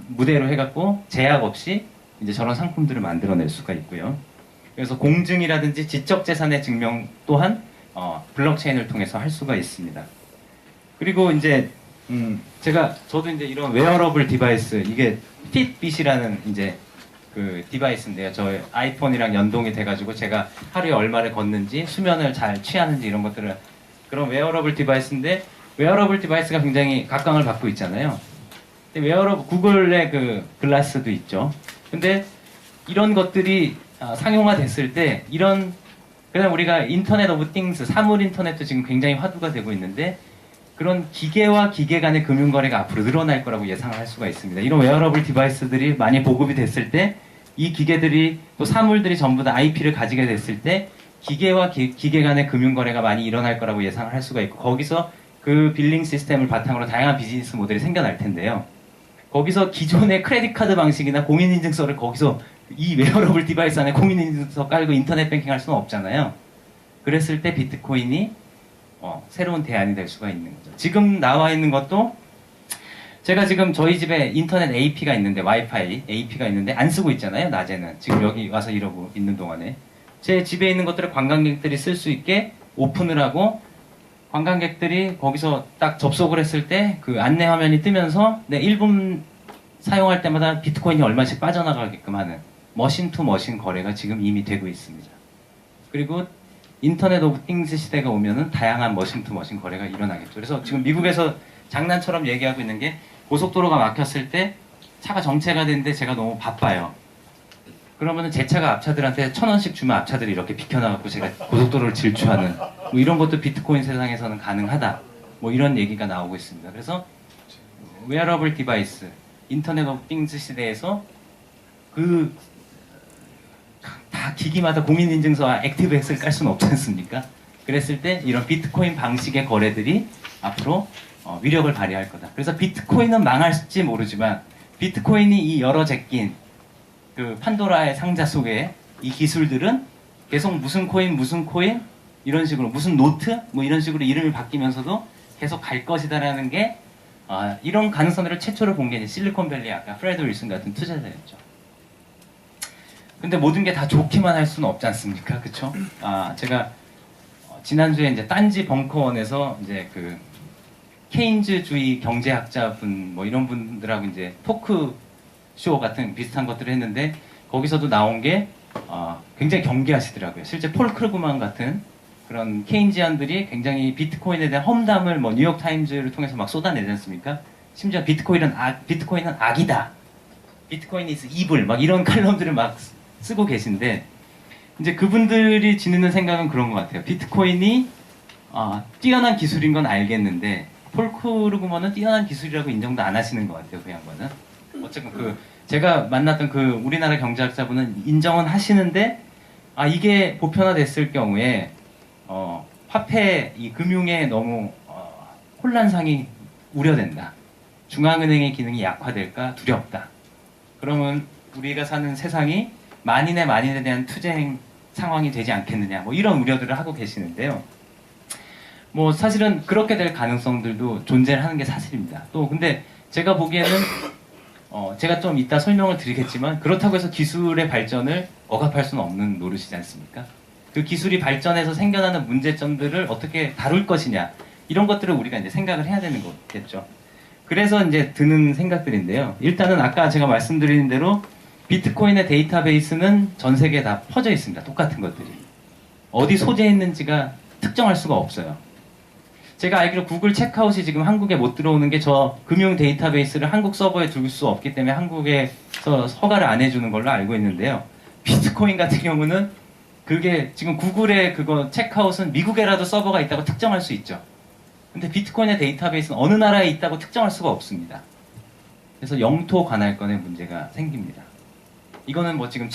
무대로 해갖고 제약 없이 이제 저런 상품들을 만들어낼 수가 있고요. 그래서 공증이라든지 지적 재산의 증명 또한 블록체인을 통해서 할 수가 있습니다. 그리고 이제 저도 이제 이런 웨어러블 디바이스 이게 핏빗이라는 이제 그 디바이스인데요. 저 아이폰이랑 연동이 돼가지고 제가 하루에 얼마를 걷는지 수면을 잘 취하는지 이런 것들을 그런 웨어러블 디바이스인데 웨어러블 디바이스가 굉장히 각광을 받고 있잖아요. 근데 구글의 그 글라스도 있죠. 근데 이런 것들이 상용화됐을 때 그냥 우리가 인터넷 오브 띵스, 사물 인터넷도 지금 굉장히 화두가 되고 있는데 그런 기계와 기계 간의 금융거래가 앞으로 늘어날 거라고 예상을 할 수가 있습니다. 이런 웨어러블 디바이스들이 많이 보급이 됐을 때 이 기계들이 또 사물들이 전부 다 IP를 가지게 됐을 때 기계와 기계 간의 금융거래가 많이 일어날 거라고 예상을 할 수가 있고 거기서 그 빌링 시스템을 바탕으로 다양한 비즈니스 모델이 생겨날 텐데요. 거기서 기존의 크레딧 카드 방식이나 공인인증서를 거기서 이 웨어러블 디바이스 안에 공인인증서 깔고 인터넷 뱅킹 할 수는 없잖아요. 그랬을 때 비트코인이 새로운 대안이 될 수가 있는 거죠. 지금 나와 있는 것도 제가 지금 저희 집에 인터넷 AP가 있는데 와이파이 AP가 있는데 안 쓰고 있잖아요. 낮에는 지금 여기 와서 이러고 있는 동안에 제 집에 있는 것들을 관광객들이 쓸 수 있게 오픈을 하고 관광객들이 거기서 딱 접속을 했을 때 그 안내 화면이 뜨면서 1분 사용할 때마다 비트코인이 얼마씩 빠져나가게끔 하는 머신 투 머신 거래가 지금 이미 되고 있습니다. 그리고 인터넷 오브 띵스 시대가 오면은 다양한 머신 투 머신 거래가 일어나겠죠. 그래서 지금 미국에서 장난처럼 얘기하고 있는 게 고속도로가 막혔을 때 차가 정체가 됐는데 제가 너무 바빠요. 그러면은 제 차가 앞차들한테 1,000원씩 주면 앞차들이 이렇게 비켜나가고 제가 고속도로를 질주하는 뭐 이런 것도 비트코인 세상에서는 가능하다. 뭐 이런 얘기가 나오고 있습니다. 그래서 웨어러블 디바이스, 인터넷 오브 띵스 시대에서 다 기기마다 공인인증서와 액티브엑스를 깔 수는 없지 않습니까? 그랬을 때 이런 비트코인 방식의 거래들이 앞으로 위력을 발휘할 거다. 그래서 비트코인은 망할지 모르지만 비트코인이 이 여러 제낀 그 판도라의 상자 속에 이 기술들은 계속 무슨 코인 이런 식으로 무슨 노트 뭐 이런 식으로 이름이 바뀌면서도 계속 갈 것이다라는 게 이런 가능성들을 최초로 본 게 실리콘밸리 아까 프레드 윌슨 같은 투자자였죠. 근데 모든 게 다 좋기만 할 수는 없지 않습니까? 그쵸? 제가 지난주에 이제 딴지 벙커원에서 이제 그 케인즈주의 경제학자분 뭐 이런 분들하고 이제 토크쇼 같은 비슷한 것들을 했는데 거기서도 나온 게 굉장히 경계하시더라고요. 실제 폴 크루그만 같은 그런 케인지안들이 굉장히 비트코인에 대한 험담을 뭐 뉴욕 타임즈를 통해서 막 쏟아내지 않습니까? 심지어 비트코인은 악이다. 비트코인 is evil 막 이런 칼럼들을 막 쓰고 계신데 이제 그분들이 지니는 생각은 그런 것 같아요. 비트코인이 뛰어난 기술인 건 알겠는데 폴 크루그먼은 뛰어난 기술이라고 인정도 안 하시는 것 같아요, 그 양반은. 어쨌든 제가 만났던 우리나라 경제학자분은 인정은 하시는데, 이게 보편화됐을 경우에 화폐 이 금융에 너무 혼란상이 우려된다. 중앙은행의 기능이 약화될까 두렵다. 그러면 우리가 사는 세상이 만인에 대한 투쟁 상황이 되지 않겠느냐, 뭐 이런 우려들을 하고 계시는데요. 뭐 사실은 그렇게 될 가능성들도 존재하는 게 사실입니다. 또 근데 제가 보기에는 제가 좀 이따 설명을 드리겠지만, 그렇다고 해서 기술의 발전을 억압할 수는 없는 노릇이지 않습니까? 그 기술이 발전해서 생겨나는 문제점들을 어떻게 다룰 것이냐, 이런 것들을 우리가 이제 생각을 해야 되는 거겠죠. 그래서 이제 드는 생각들인데요. 일단은 아까 제가 말씀드린 대로 비트코인의 데이터베이스는 전 세계에 다 퍼져 있습니다. 똑같은 것들이. 어디 소재했는지가 특정할 수가 없어요. 제가 알기로 구글 체크아웃이 지금 한국에 못 들어오는 게 저 금융 데이터베이스를 한국 서버에 둘 수 없기 때문에 한국에서 허가를 안 해주는 걸로 알고 있는데요. 비트코인 같은 경우는 그게 지금 구글의 그거 체크아웃은 미국에라도 서버가 있다고 특정할 수 있죠. 근데 비트코인의 데이터베이스는 어느 나라에 있다고 특정할 수가 없습니다. 그래서 영토 관할권의 문제가 생깁니다. 이거는 뭐 지금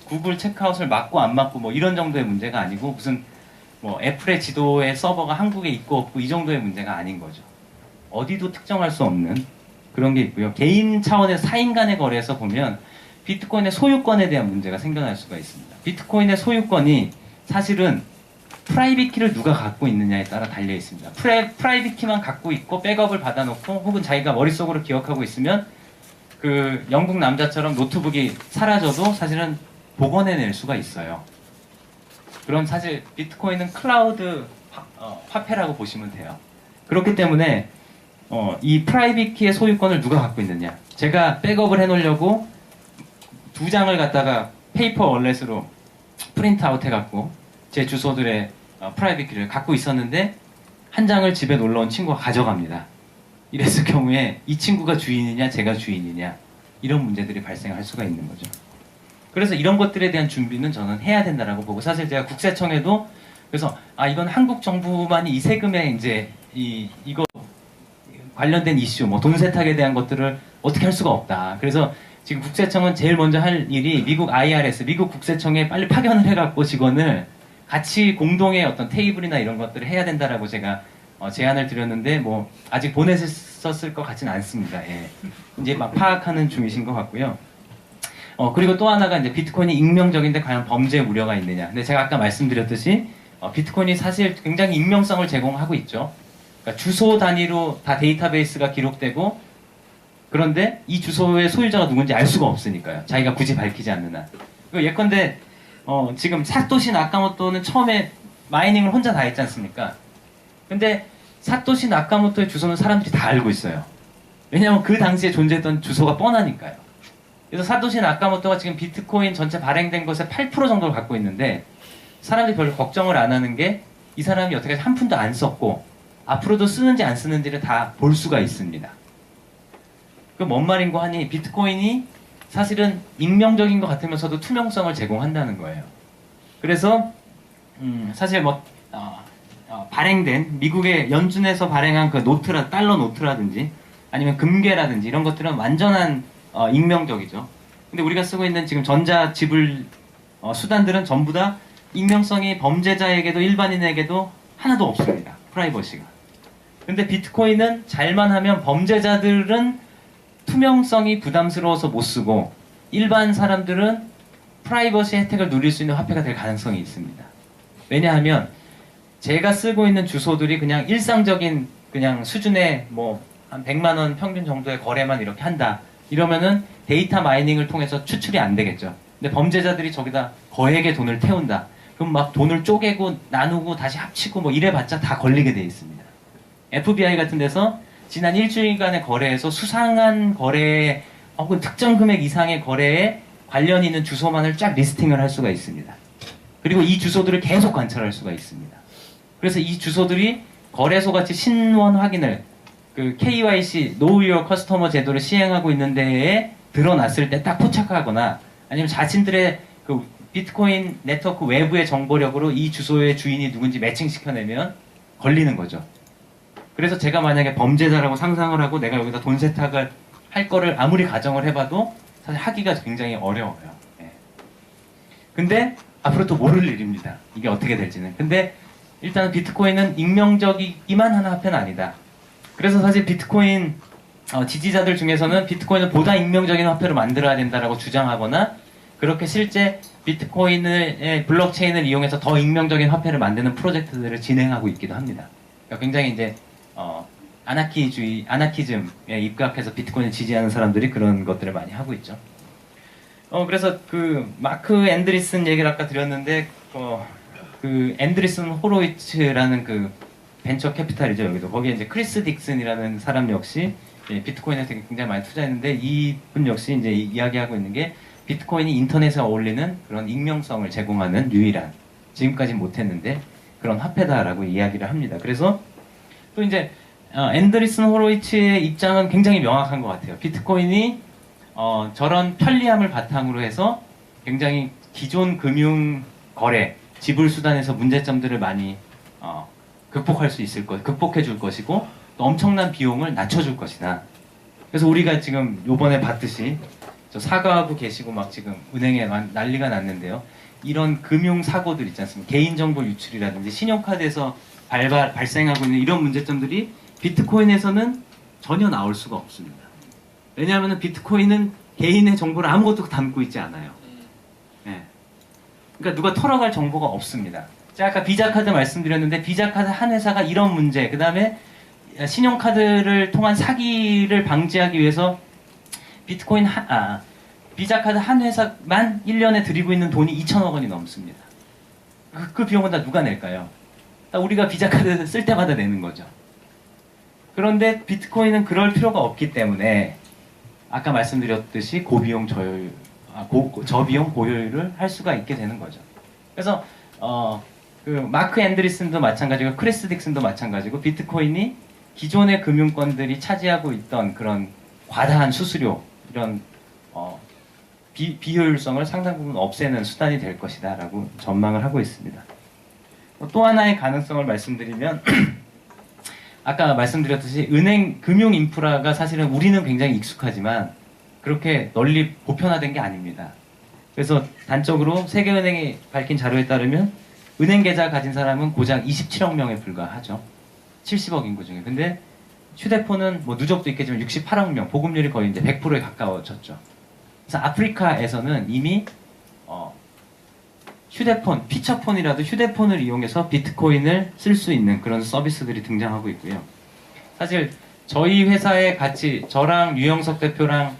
구글 체크아웃을 막고 안 막고 뭐 이런 정도의 문제가 아니고, 무슨 뭐 애플의 지도에 서버가 한국에 있고 없고 이 정도의 문제가 아닌 거죠. 어디도 특정할 수 없는 그런 게 있고요. 개인 차원의 사인 간의 거래에서 보면 비트코인의 소유권에 대한 문제가 생겨날 수가 있습니다. 비트코인의 소유권이 사실은 프라이빗 키를 누가 갖고 있느냐에 따라 달려 있습니다. 프라이빗 키만 갖고 있고 백업을 받아놓고 혹은 자기가 머릿속으로 기억하고 있으면 그 영국 남자처럼 노트북이 사라져도 사실은 복원해낼 수가 있어요. 그럼 사실 비트코인은 클라우드 화폐라고 보시면 돼요. 그렇기 때문에 이 프라이빗 키의 소유권을 누가 갖고 있느냐, 제가 백업을 해놓으려고 2장을 갖다가 페이퍼 월렛으로 프린트아웃 해갖고 제 주소들의 프라이빗 키를 갖고 있었는데 한 장을 집에 놀러온 친구가 가져갑니다. 이랬을 경우에 이 친구가 주인이냐 제가 주인이냐, 이런 문제들이 발생할 수가 있는 거죠. 그래서 이런 것들에 대한 준비는 저는 해야 된다라고 보고, 사실 제가 국세청에도 그래서 이건 한국 정부만이 이 세금에 이제 이거 관련된 이슈, 뭐 돈 세탁에 대한 것들을 어떻게 할 수가 없다. 그래서 지금 국세청은 제일 먼저 할 일이 미국 IRS, 미국 국세청에 빨리 파견을 해갖고 직원을 같이 공동의 어떤 테이블이나 이런 것들을 해야 된다라고 제가 제안을 드렸는데, 뭐 아직 보내셨을 것 같지는 않습니다. 예. 이제 막 파악하는 중이신 것 같고요. 그리고 또 하나가 이제 비트코인이 익명적인데 과연 범죄 우려가 있느냐. 근데 제가 아까 말씀드렸듯이 비트코인이 사실 굉장히 익명성을 제공하고 있죠. 그러니까 주소 단위로 다 데이터베이스가 기록되고, 그런데 이 주소의 소유자가 누군지 알 수가 없으니까요. 자기가 굳이 밝히지 않는 한. 예컨대 지금 사토시 나카모토는 처음에 마이닝을 혼자 다 했지 않습니까? 근데 사토시 나카모토의 주소는 사람들이 다 알고 있어요. 왜냐하면 그 당시에 존재했던 주소가 뻔하니까요. 그래서 사토시 나카모토가 지금 비트코인 전체 발행된 것의 8% 정도를 갖고 있는데, 사람들이 별로 걱정을 안 하는 게 이 사람이 어떻게 한 푼도 안 썼고 앞으로도 쓰는지 안 쓰는지를 다 볼 수가 있습니다. 그 뭔 말인고 하니, 비트코인이 사실은 익명적인 것 같으면서도 투명성을 제공한다는 거예요. 그래서 사실 뭐 발행된 미국의 연준에서 발행한 그 달러 노트라든지 아니면 금괴라든지 이런 것들은 완전한 익명적이죠. 근데 우리가 쓰고 있는 지금 전자지불 수단들은 전부 다 익명성이 범죄자에게도 일반인에게도 하나도 없습니다. 프라이버시가. 근데 비트코인은 잘만 하면 범죄자들은 투명성이 부담스러워서 못 쓰고 일반 사람들은 프라이버시 혜택을 누릴 수 있는 화폐가 될 가능성이 있습니다. 왜냐하면 제가 쓰고 있는 주소들이 그냥 일상적인 그냥 수준의 뭐 한 100만 원 평균 정도의 거래만 이렇게 한다. 이러면은 데이터 마이닝을 통해서 추출이 안 되겠죠. 근데 범죄자들이 저기다 거액의 돈을 태운다. 그럼 막 돈을 쪼개고 나누고 다시 합치고 뭐 이래봤자 다 걸리게 돼 있습니다. FBI 같은 데서 지난 일주일간의 거래에서 수상한 거래 혹은 특정 금액 이상의 거래에 관련 있는 주소만을 쫙 리스팅을 할 수가 있습니다. 그리고 이 주소들을 계속 관찰할 수가 있습니다. 그래서 이 주소들이 거래소 같이 신원 확인을 그 KYC, Know Your Customer 제도를 시행하고 있는 데에 드러났을 때 딱 포착하거나 아니면 자신들의 그 비트코인 네트워크 외부의 정보력으로 이 주소의 주인이 누군지 매칭시켜내면 걸리는 거죠. 그래서 제가 만약에 범죄자라고 상상을 하고 내가 여기다 돈 세탁을 할 거를 아무리 가정을 해봐도 사실 하기가 굉장히 어려워요. 예. 근데 앞으로 또 모를 일입니다. 이게 어떻게 될지는. 근데 일단은 비트코인은 익명적이기만 하는 화폐는 아니다. 그래서 사실 비트코인 지지자들 중에서는 비트코인을 보다 익명적인 화폐로 만들어야 된다라고 주장하거나 그렇게 실제 비트코인의 블록체인을 이용해서 더 익명적인 화폐를 만드는 프로젝트들을 진행하고 있기도 합니다. 그러니까 굉장히 이제 아나키즘에 입각해서 비트코인을 지지하는 사람들이 그런 것들을 많이 하고 있죠. 그래서 그 마크 앤드리슨 얘기를 아까 드렸는데 그 앤드리슨 호로이츠라는 그 벤처 캐피탈이죠, 여기도. 거기에 이제 크리스 딕슨이라는 사람 역시 비트코인에 되게 굉장히 많이 투자했는데 이분 역시 이제 이야기하고 있는 게 비트코인이 인터넷에 어울리는 그런 익명성을 제공하는 유일한, 지금까지 못했는데 그런 화폐다라고 이야기를 합니다. 그래서 또 이제 앤드리슨 호로이츠의 입장은 굉장히 명확한 것 같아요. 비트코인이 저런 편리함을 바탕으로 해서 굉장히 기존 금융 거래, 지불 수단에서 문제점들을 많이 극복해 줄 것이고 또 엄청난 비용을 낮춰줄 것이다. 그래서 우리가 지금 요번에 봤듯이 저 사과하고 계시고 막 지금 은행에 난리가 났는데요. 이런 금융 사고들 있지 않습니까? 개인정보 유출이라든지 신용카드에서 발생하고 있는 이런 문제점들이 비트코인에서는 전혀 나올 수가 없습니다. 왜냐하면 비트코인은 개인의 정보를 아무것도 담고 있지 않아요. 네. 그러니까 누가 털어갈 정보가 없습니다. 제가 아까 비자카드 말씀드렸는데 비자카드 한 회사가 이런 문제, 그 다음에 신용카드를 통한 사기를 방지하기 위해서 비자카드 한 회사만 1년에 들이고 있는 돈이 2천억 원이 넘습니다. 그 비용은 다 누가 낼까요? 다 우리가 비자카드 쓸 때마다 내는 거죠. 그런데 비트코인은 그럴 필요가 없기 때문에 아까 말씀드렸듯이 저비용 고효율을 할 수가 있게 되는 거죠. 그래서 그 마크 앤드리슨도 마찬가지고 크리스 딕슨도 마찬가지고 비트코인이 기존의 금융권들이 차지하고 있던 그런 과다한 수수료, 이런 비효율성을 상당 부분 없애는 수단이 될 것이다 라고 전망을 하고 있습니다. 또 하나의 가능성을 말씀드리면 아까 말씀드렸듯이 은행 금융 인프라가 사실은 우리는 굉장히 익숙하지만 그렇게 널리 보편화된 게 아닙니다. 그래서 단적으로 세계은행이 밝힌 자료에 따르면 은행 계좌 가진 사람은 고작 27억 명에 불과하죠. 70억 인구 중에. 근데 휴대폰은 뭐 누적도 있겠지만 68억 명, 보급률이 거의 이제 100%에 가까워졌죠. 그래서 아프리카에서는 이미 휴대폰, 피처폰이라도 휴대폰을 이용해서 비트코인을 쓸 수 있는 그런 서비스들이 등장하고 있고요. 사실 저희 회사에 같이 저랑 유영석 대표랑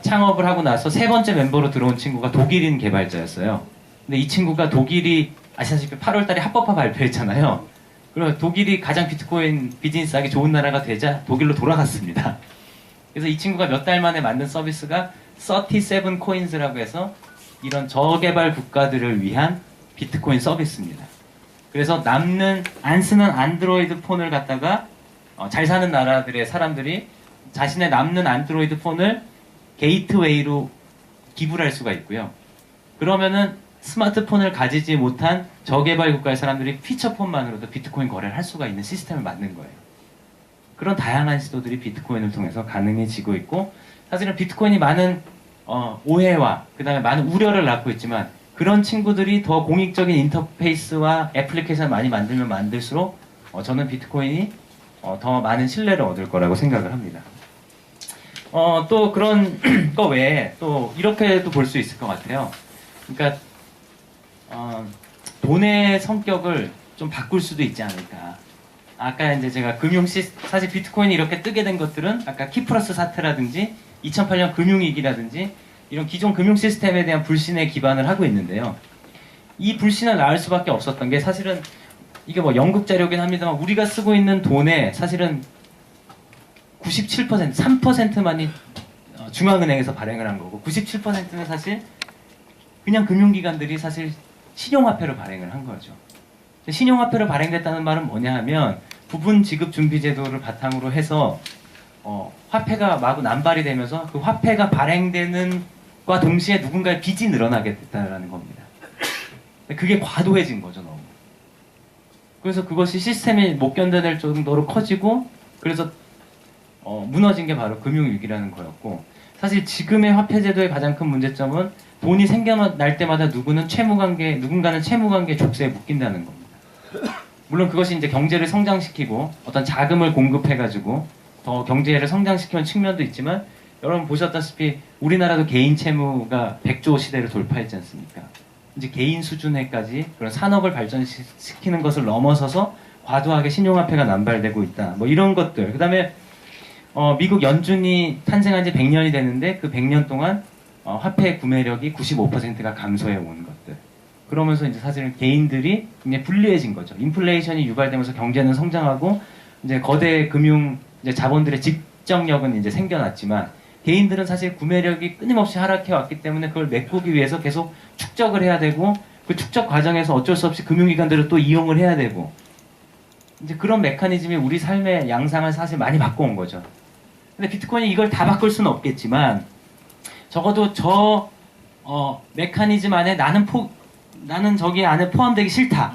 창업을 하고 나서 세 번째 멤버로 들어온 친구가 독일인 개발자였어요. 근데 이 친구가 독일이 아시다시피 8월 달에 합법화 발표했잖아요. 그리고 독일이 가장 비트코인 비즈니스하기 좋은 나라가 되자 독일로 돌아갔습니다. 그래서 이 친구가 몇 달 만에 만든 서비스가 37 코인스라고 해서 이런 저개발 국가들을 위한 비트코인 서비스입니다. 그래서 안 쓰는 안드로이드 폰을 갖다가 잘 사는 나라들의 사람들이 자신의 남는 안드로이드 폰을 게이트웨이로 기부를 할 수가 있고요. 그러면은 스마트폰을 가지지 못한 저개발 국가의 사람들이 피처폰만으로도 비트코인 거래를 할 수가 있는 시스템을 만든 거예요. 그런 다양한 시도들이 비트코인을 통해서 가능해지고 있고, 사실은 비트코인이 많은 오해와 그 다음에 많은 우려를 낳고 있지만 그런 친구들이 더 공익적인 인터페이스와 애플리케이션을 많이 만들면 만들수록 저는 비트코인이 더 많은 신뢰를 얻을 거라고 생각을 합니다. 또 그런 거 외에 또 이렇게도 볼 수 있을 것 같아요. 그러니까 돈의 성격을 좀 바꿀 수도 있지 않을까. 아까 이제 제가 사실 비트코인이 이렇게 뜨게 된 것들은 아까 키프러스 사태라든지 2008년 금융위기라든지 이런 기존 금융 시스템에 대한 불신에 기반을 하고 있는데요. 이 불신을 낳을 수밖에 없었던 게 사실은 이게 뭐 연극 자료긴 합니다만 우리가 쓰고 있는 돈의 사실은 97%, 3%만이 중앙은행에서 발행을 한 거고 97%는 사실 그냥 금융기관들이 사실 신용화폐로 발행을 한 거죠. 신용화폐로 발행됐다는 말은 뭐냐 하면 부분 지급 준비 제도를 바탕으로 해서 화폐가 마구 남발이 되면서 그 화폐가 발행되는 과 동시에 누군가의 빚이 늘어나게 됐다는 겁니다. 그게 과도해진 거죠, 너무. 그래서 그것이 시스템이 못 견뎌낼 정도로 커지고 그래서 무너진 게 바로 금융위기라는 거였고 사실 지금의 화폐제도의 가장 큰 문제점은 돈이 생겨날 때마다 누군가는 채무관계 족쇄에 묶인다는 겁니다. 물론 그것이 이제 경제를 성장시키고 어떤 자금을 공급해가지고 더 경제를 성장시키는 측면도 있지만 여러분 보셨다시피 우리나라도 개인 채무가 100조 시대를 돌파했지 않습니까? 이제 개인 수준에까지 그런 산업을 발전시키는 것을 넘어서서 과도하게 신용화폐가 남발되고 있다. 뭐 이런 것들. 그 다음에 미국 연준이 탄생한 지 100년이 됐는데 그 100년 동안 화폐 구매력이 95%가 감소해 온 것들. 그러면서 이제 사실은 개인들이 굉장히 불리해진 거죠. 인플레이션이 유발되면서 경제는 성장하고 이제 거대 금융 이제 자본들의 집정력은 이제 생겨났지만 개인들은 사실 구매력이 끊임없이 하락해 왔기 때문에 그걸 메꾸기 위해서 계속 축적을 해야 되고 그 축적 과정에서 어쩔 수 없이 금융기관들을 또 이용을 해야 되고 이제 그런 메커니즘이 우리 삶의 양상을 사실 많이 바꿔온 거죠. 근데 비트코인이 이걸 다 바꿀 수는 없겠지만 적어도 저 메커니즘 안에 나는 저기 안에 포함되기 싫다.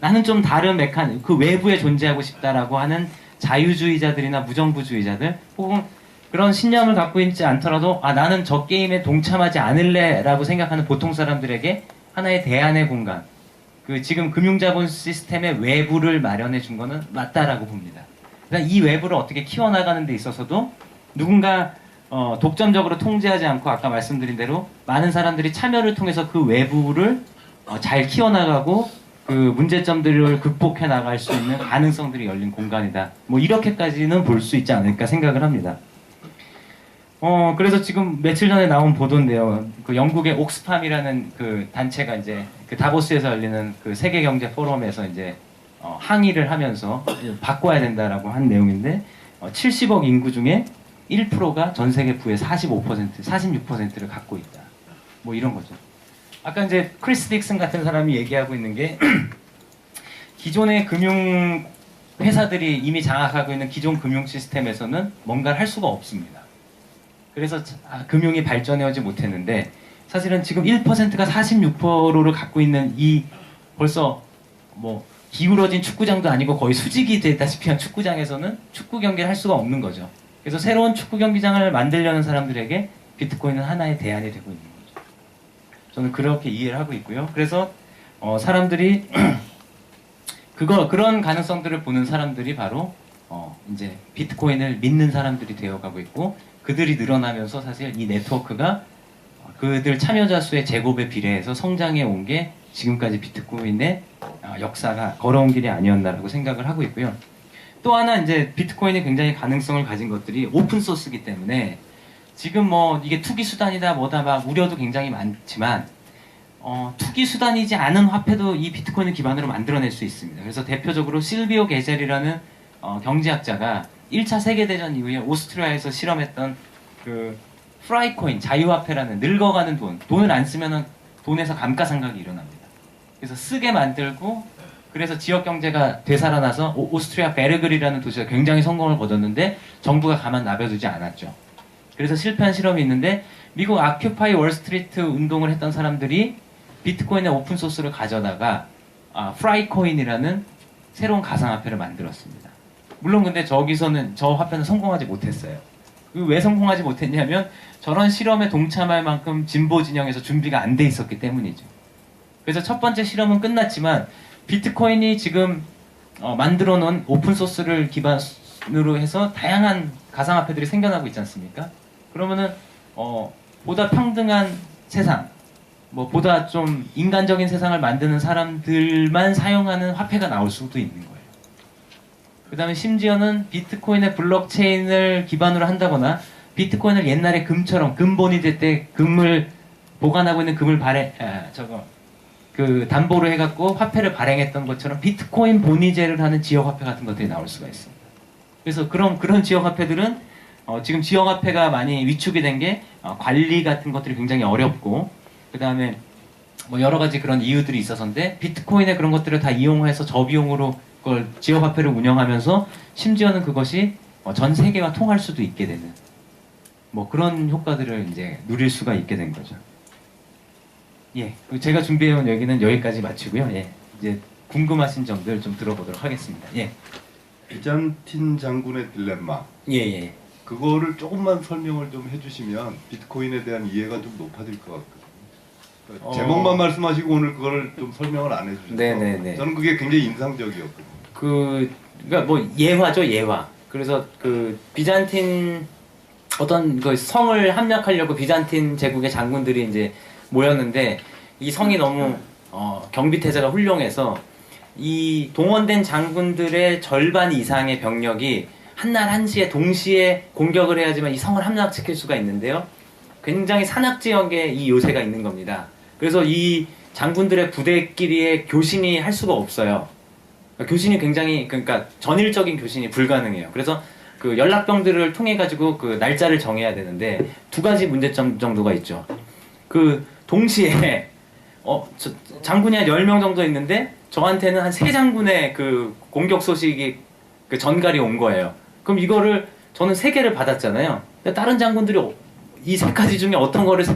나는 좀 다른 그 외부에 존재하고 싶다라고 하는 자유주의자들이나 무정부주의자들 혹은 그런 신념을 갖고 있지 않더라도 나는 저 게임에 동참하지 않을래 라고 생각하는 보통 사람들에게 하나의 대안의 공간 지금 금융자본 시스템의 외부를 마련해 준 거는 맞다라고 봅니다. 그러니까 이 외부를 어떻게 키워나가는 데 있어서도 누군가 독점적으로 통제하지 않고 아까 말씀드린 대로 많은 사람들이 참여를 통해서 그 외부를 잘 키워나가고 그 문제점들을 극복해 나갈 수 있는 가능성들이 열린 공간이다. 뭐 이렇게까지는 볼 수 있지 않을까 생각을 합니다. 그래서 지금 며칠 전에 나온 보도인데요. 그 영국의 옥스팜이라는 그 단체가 이제 그 다보스에서 열리는 그 세계 경제 포럼에서 이제 항의를 하면서 바꿔야 된다라고 한 내용인데 70억 인구 중에 1%가 전 세계 부의 46%를 갖고 있다. 뭐 이런 거죠. 아까 이제 크리스 딕슨 같은 사람이 얘기하고 있는 게 기존의 금융 회사들이 이미 장악하고 있는 기존 금융 시스템에서는 뭔가를 할 수가 없습니다. 그래서 금융이 발전해오지 못했는데 사실은 지금 1%가 46%를 갖고 있는 이 벌써 뭐 기울어진 축구장도 아니고 거의 수직이 되다시피 한 축구장에서는 축구 경기를 할 수가 없는 거죠. 그래서 새로운 축구 경기장을 만들려는 사람들에게 비트코인은 하나의 대안이 되고 있는 거죠. 저는 그렇게 이해를 하고 있고요. 그래서 사람들이 그런 가능성들을 보는 사람들이 바로 이제 비트코인을 믿는 사람들이 되어가고 있고 그들이 늘어나면서 사실 이 네트워크가 그들 참여자 수의 제곱에 비례해서 성장해 온 게 지금까지 비트코인의 역사가 걸어온 길이 아니었나라고 생각을 하고 있고요. 또 하나 이제 비트코인이 굉장히 가능성을 가진 것들이 오픈 소스이기 때문에 지금 뭐 이게 투기 수단이다 뭐다 막 우려도 굉장히 많지만 투기 수단이지 않은 화폐도 이 비트코인을 기반으로 만들어낼 수 있습니다. 그래서 대표적으로 실비오 게젤이라는 경제학자가 1차 세계대전 이후에 오스트리아에서 실험했던 그 프라이코인, 자유화폐라는 늙어가는 돈을 안 쓰면 돈에서 감가상각이 일어납니다. 그래서 쓰게 만들고 그래서 지역 경제가 되살아나서 오스트리아 베르글이라는 도시가 굉장히 성공을 거뒀는데 정부가 가만 놔둬두지 않았죠. 그래서 실패한 실험이 있는데 미국 아큐파이 월스트리트 운동을 했던 사람들이 비트코인의 오픈소스를 가져다가 프라이코인이라는 새로운 가상화폐를 만들었습니다. 물론 근데 저기서는 저 화폐는 성공하지 못했어요. 왜 성공하지 못했냐면 저런 실험에 동참할 만큼 진보 진영에서 준비가 안 돼 있었기 때문이죠. 그래서 첫 번째 실험은 끝났지만 비트코인이 지금 만들어 놓은 오픈소스를 기반으로 해서 다양한 가상화폐들이 생겨나고 있지 않습니까? 그러면은 보다 평등한 세상, 뭐 보다 좀 인간적인 세상을 만드는 사람들만 사용하는 화폐가 나올 수도 있는 거예요. 그 다음에 심지어는 비트코인의 블록체인을 기반으로 한다거나 비트코인을 옛날에 금처럼 금본위 될 때 금을 보관하고 있는 금을 담보로 해갖고 화폐를 발행했던 것처럼 비트코인 본위제를 하는 지역화폐 같은 것들이 나올 수가 있습니다. 그래서 그런 지역화폐들은 지금 지역화폐가 많이 위축이 된 게 관리 같은 것들이 굉장히 어렵고 그 다음에 뭐 여러 가지 그런 이유들이 있어서인데 비트코인의 그런 것들을 다 이용해서 저비용으로 그걸 지역화폐를 운영하면서 심지어는 그것이 전 세계와 통할 수도 있게 되는 뭐 그런 효과들을 이제 누릴 수가 있게 된 거죠. 예, 제가 준비해온 얘기는 여기까지 마치고요. 예, 이제 궁금하신 점들 좀 들어보도록 하겠습니다. 예, 비잔틴 장군의 딜레마. 예, 예. 그거를 조금만 설명을 좀 해주시면 비트코인에 대한 이해가 좀 높아질 것 같거든요. 그러니까 제목만 말씀하시고 오늘 그거를 좀 설명을 안 해주셔서 네네네. 저는 그게 굉장히 인상적이었거든요. 그러니까 뭐 예화죠, 예화. 그래서 그 비잔틴 어떤 그 성을 함락하려고 비잔틴 제국의 장군들이 이제 모였는데 이 성이 너무 경비태세가 훌륭해서 이 동원된 장군들의 절반 이상의 병력이 한날 한시에 동시에 공격을 해야지만 이 성을 함락시킬 수가 있는데요. 굉장히 산악지역에 이 요새가 있는 겁니다. 그래서 이 장군들의 부대끼리의 교신이 할 수가 없어요. 교신이 굉장히 그러니까 전일적인 교신이 불가능해요. 그래서 그 연락병들을 통해 가지고 그 날짜를 정해야 되는데 두 가지 문제점 정도가 있죠. 그 동시에 장군이 한 10명 정도 있는데 저한테는 한 3장군의 그 공격 소식이 그 전갈이 온 거예요. 그럼 이거를 저는 3개를 받았잖아요. 근데 다른 장군들이 이 3가지 중에 어떤 거를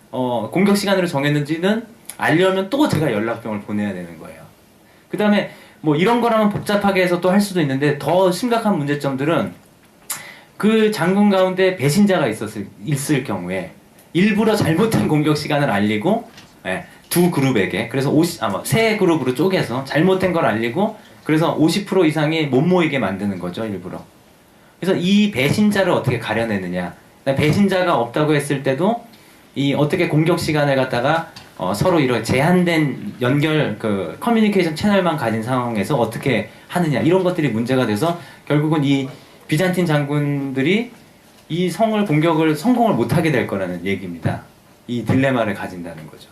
공격 시간으로 정했는지는 알려면 또 제가 연락병을 보내야 되는 거예요. 그 다음에 뭐 이런 거라면 복잡하게 해서 또 할 수도 있는데 더 심각한 문제점들은 그 장군 가운데 배신자가 있을 경우에 일부러 잘못된 공격 시간을 알리고 두 그룹에게 그래서 3그룹으로 쪼개서 잘못된 걸 알리고 그래서 50% 이상이 못 모이게 만드는 거죠, 일부러. 그래서 이 배신자를 어떻게 가려내느냐. 배신자가 없다고 했을 때도 이 어떻게 공격 시간을 갖다가 서로 이런 제한된 연결 커뮤니케이션 채널만 가진 상황에서 어떻게 하느냐 이런 것들이 문제가 돼서 결국은 이 비잔틴 장군들이 이 성을 공격을 성공을 못하게 될 거라는 얘기입니다. 이 딜레마를 가진다는 거죠.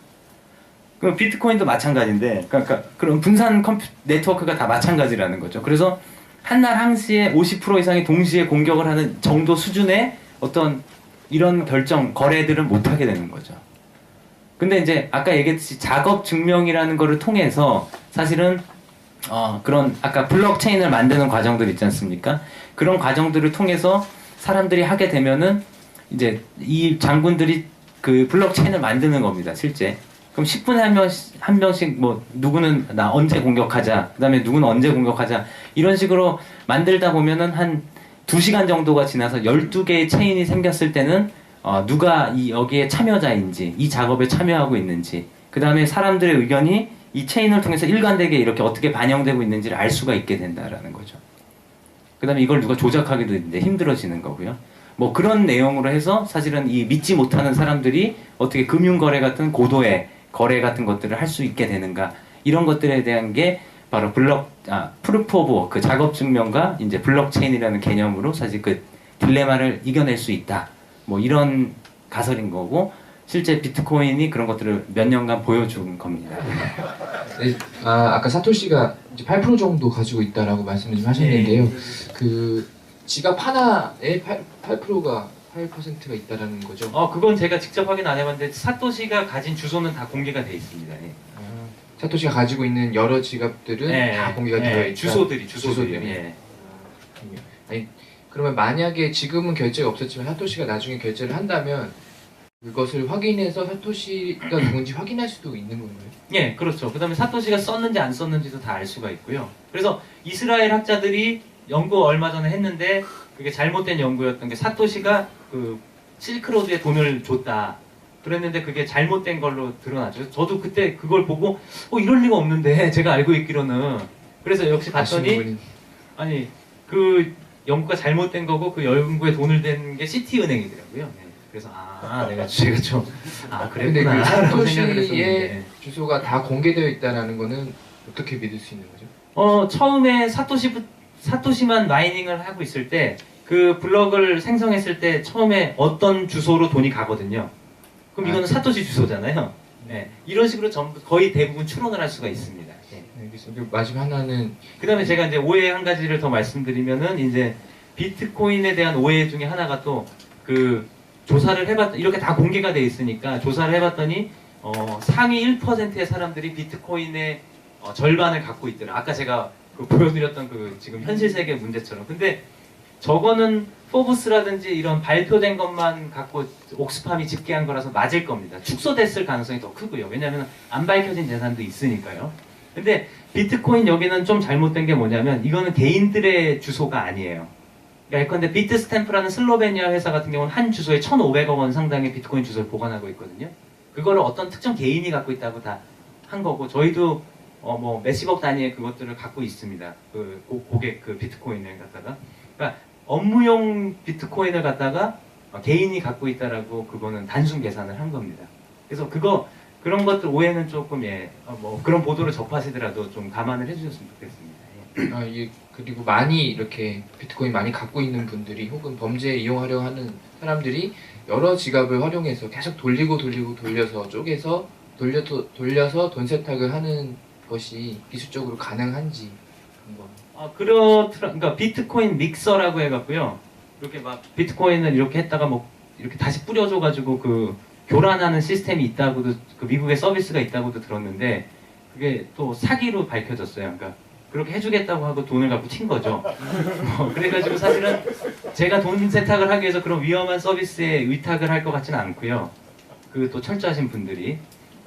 그럼 비트코인도 마찬가지인데 그러니까 그런 분산 네트워크가 다 마찬가지라는 거죠. 그래서 한날 한시에 50% 이상이 동시에 공격을 하는 정도 수준의 어떤 이런 거래들은 못하게 되는 거죠. 근데 이제 아까 얘기했듯이 작업 증명이라는 거를 통해서 사실은 그런 아까 블록체인을 만드는 과정들 있지 않습니까? 그런 과정들을 통해서 사람들이 하게 되면은 이제 이 장군들이 그 블록체인을 만드는 겁니다, 실제. 그럼 10분에 한 명씩 뭐 누구는 나 언제 공격하자, 그 다음에 누구는 언제 공격하자 이런 식으로 만들다 보면은 한 2시간 정도가 지나서 12개의 체인이 생겼을 때는 누가 여기에 참여자인지 이 작업에 참여하고 있는지 그 다음에 사람들의 의견이 이 체인을 통해서 일관되게 이렇게 어떻게 반영되고 있는지를 알 수가 있게 된다라는 거죠. 그 다음에 이걸 누가 조작하기도 이제 힘들어지는 거고요. 뭐 그런 내용으로 해서 사실은 이 믿지 못하는 사람들이 어떻게 금융거래 같은 고도의 거래 같은 것들을 할 수 있게 되는가 이런 것들에 대한 게 바로 프루프 오브 워크 작업 증명과 이제 블록체인이라는 개념으로 사실 그 딜레마를 이겨낼 수 있다. 뭐 이런 가설인 거고 실제 비트코인이 그런 것들을 몇 년간 보여준 겁니다. 네, 아까 사토시가 이제 8% 정도 가지고 있다라고 말씀을 좀 하셨는데요. 네. 그 지갑 하나에 8%가 8%가 있다라는 거죠. 그건 제가 직접 확인 안 해봤는데 사토시가 가진 주소는 다 공개가 돼 있습니다. 예. 사토시가 가지고 있는 여러 지갑들은 다 공개가 되어 있다. 주소들이. 예. 아니 그러면 만약에 지금은 결제가 없었지만 사토시가 나중에 결제를 한다면 그것을 확인해서 사토시가 누군지 확인할 수도 있는 건가요? 예, 그렇죠. 그 다음에 사토시가 썼는지 안 썼는지도 다 알 수가 있고요. 그래서 이스라엘 학자들이 연구 얼마 전에 했는데 그게 잘못된 연구였던 게 사토시가 그 실크로드에 돈을 줬다. 그랬는데 그게 잘못된 걸로 드러나죠. 저도 그때 그걸 보고 이럴 리가 없는데 제가 알고 있기로는 그래서 역시 봤더니 아니 그 연구가 잘못된 거고 그 연구에 돈을 댄 게 시티은행이더라고요. 네. 그래서 제가 좀 근데 그랬구나. 그 생각을 사토시의 했었는데. 주소가 다 공개되어 있다라는 거는 어떻게 믿을 수 있는 거죠? 처음에 사토시만 마이닝을 하고 있을 때 그 블럭을 생성했을 때 처음에 어떤 주소로 돈이 가거든요. 그럼 이거는 사토시 주소잖아요. 네. 이런 식으로 전부 거의 대부분 추론을 할 수가 있습니다. 네. 그리고 마지막 하나는 그 다음에 제가 이제 오해 한 가지를 더 말씀드리면은 이제 비트코인에 대한 오해 중에 하나가 또 그 조사를 이렇게 다 공개가 돼 있으니까 조사를 해봤더니 상위 1%의 사람들이 비트코인의 절반을 갖고 있더라. 아까 제가 보여드렸던 그 지금 현실 세계 문제처럼. 근데 저거는 포브스라든지 이런 발표된 것만 갖고 옥스팜이 집계한 거라서 맞을 겁니다. 축소됐을 가능성이 더 크고요. 왜냐하면 안 밝혀진 재산도 있으니까요. 근데 비트코인 여기는 좀 잘못된 게 뭐냐면 이거는 개인들의 주소가 아니에요. 그러니까 예컨대 비트스탬프라는 슬로베니아 회사 같은 경우는 한 주소에 1,500억 원 상당의 비트코인 주소를 보관하고 있거든요. 그거를 어떤 특정 개인이 갖고 있다고 다 한 거고 저희도 뭐 몇십억 단위의 그것들을 갖고 있습니다. 그 고객 그 비트코인을 갖다가 그러니까 업무용 비트코인을 갖다가 개인이 갖고 있다라고 그거는 단순 계산을 한 겁니다. 그래서 그런 것들 오해는 조금 뭐 그런 보도를 접하시더라도 좀 감안을 해주셨으면 좋겠습니다. 예. 그리고 많이 이렇게 비트코인 많이 갖고 있는 분들이 혹은 범죄에 이용하려 하는 사람들이 여러 지갑을 활용해서 계속 돌려서 쪼개서 돌려서 돈 세탁을 하는 것이 기술적으로 가능한지 한번. 그러니까 비트코인 믹서라고 해갖고요. 이렇게 막 비트코인을 이렇게 했다가 뭐 이렇게 다시 뿌려줘가지고 그 교란하는 시스템이 있다고도 그 미국의 서비스가 있다고도 들었는데 그게 또 사기로 밝혀졌어요. 그러니까 그렇게 해주겠다고 하고 돈을 갖고 튄 거죠. 그래가지고 사실은 제가 돈 세탁을 하기 위해서 그런 위험한 서비스에 의탁을 할 것 같지는 않고요. 그 또 철저하신 분들이.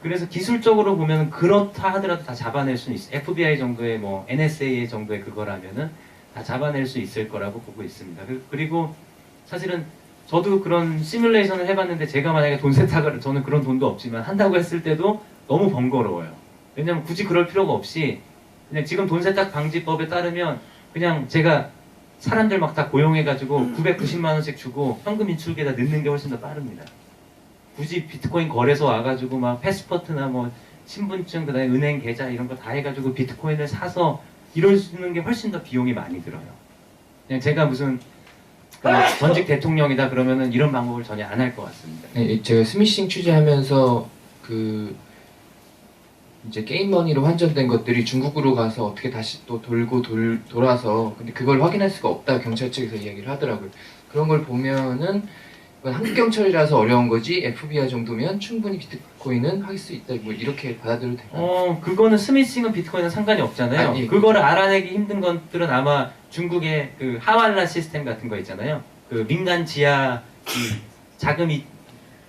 그래서 기술적으로 보면 그렇다 하더라도 다 잡아낼 수는 있어요. FBI 정도의 뭐 NSA 정도의 그거라면은 다 잡아낼 수 있을 거라고 보고 있습니다. 그리고 사실은 저도 그런 시뮬레이션을 해봤는데 제가 만약에 돈 세탁을 저는 그런 돈도 없지만 한다고 했을 때도 너무 번거로워요. 왜냐면 굳이 그럴 필요가 없이 그냥 지금 돈 세탁 방지법에 따르면 그냥 제가 사람들 막 다 고용해가지고 990만 원씩 주고 현금 인출기에다 넣는 게 훨씬 더 빠릅니다. 굳이 비트코인 거래소 와가지고 막 패스포트나 뭐 신분증 그다음에 은행 계좌 이런 거 다 해가지고 비트코인을 사서 이러시는 게 훨씬 더 비용이 많이 들어요. 그냥 제가 무슨 전직 대통령이다 그러면은 이런 방법을 전혀 안 할 것 같습니다. 네, 제가 스미싱 취재하면서 그 이제 게임머니로 환전된 것들이 중국으로 가서 어떻게 다시 또 돌아서 근데 그걸 확인할 수가 없다 경찰 측에서 이야기를 하더라고요. 그런 걸 보면은 한국 경찰이라서 어려운 거지 FBI 정도면 충분히 비트코인은 할 수 있다 뭐 이렇게 받아들여도 될까요? 그거는 스미싱은 비트코인은 상관이 없잖아요. 아니, 그거를 알아내기 힘든 것들은 아마 중국의 그 하왈라 시스템 같은 거 있잖아요. 그 민간 지하 자금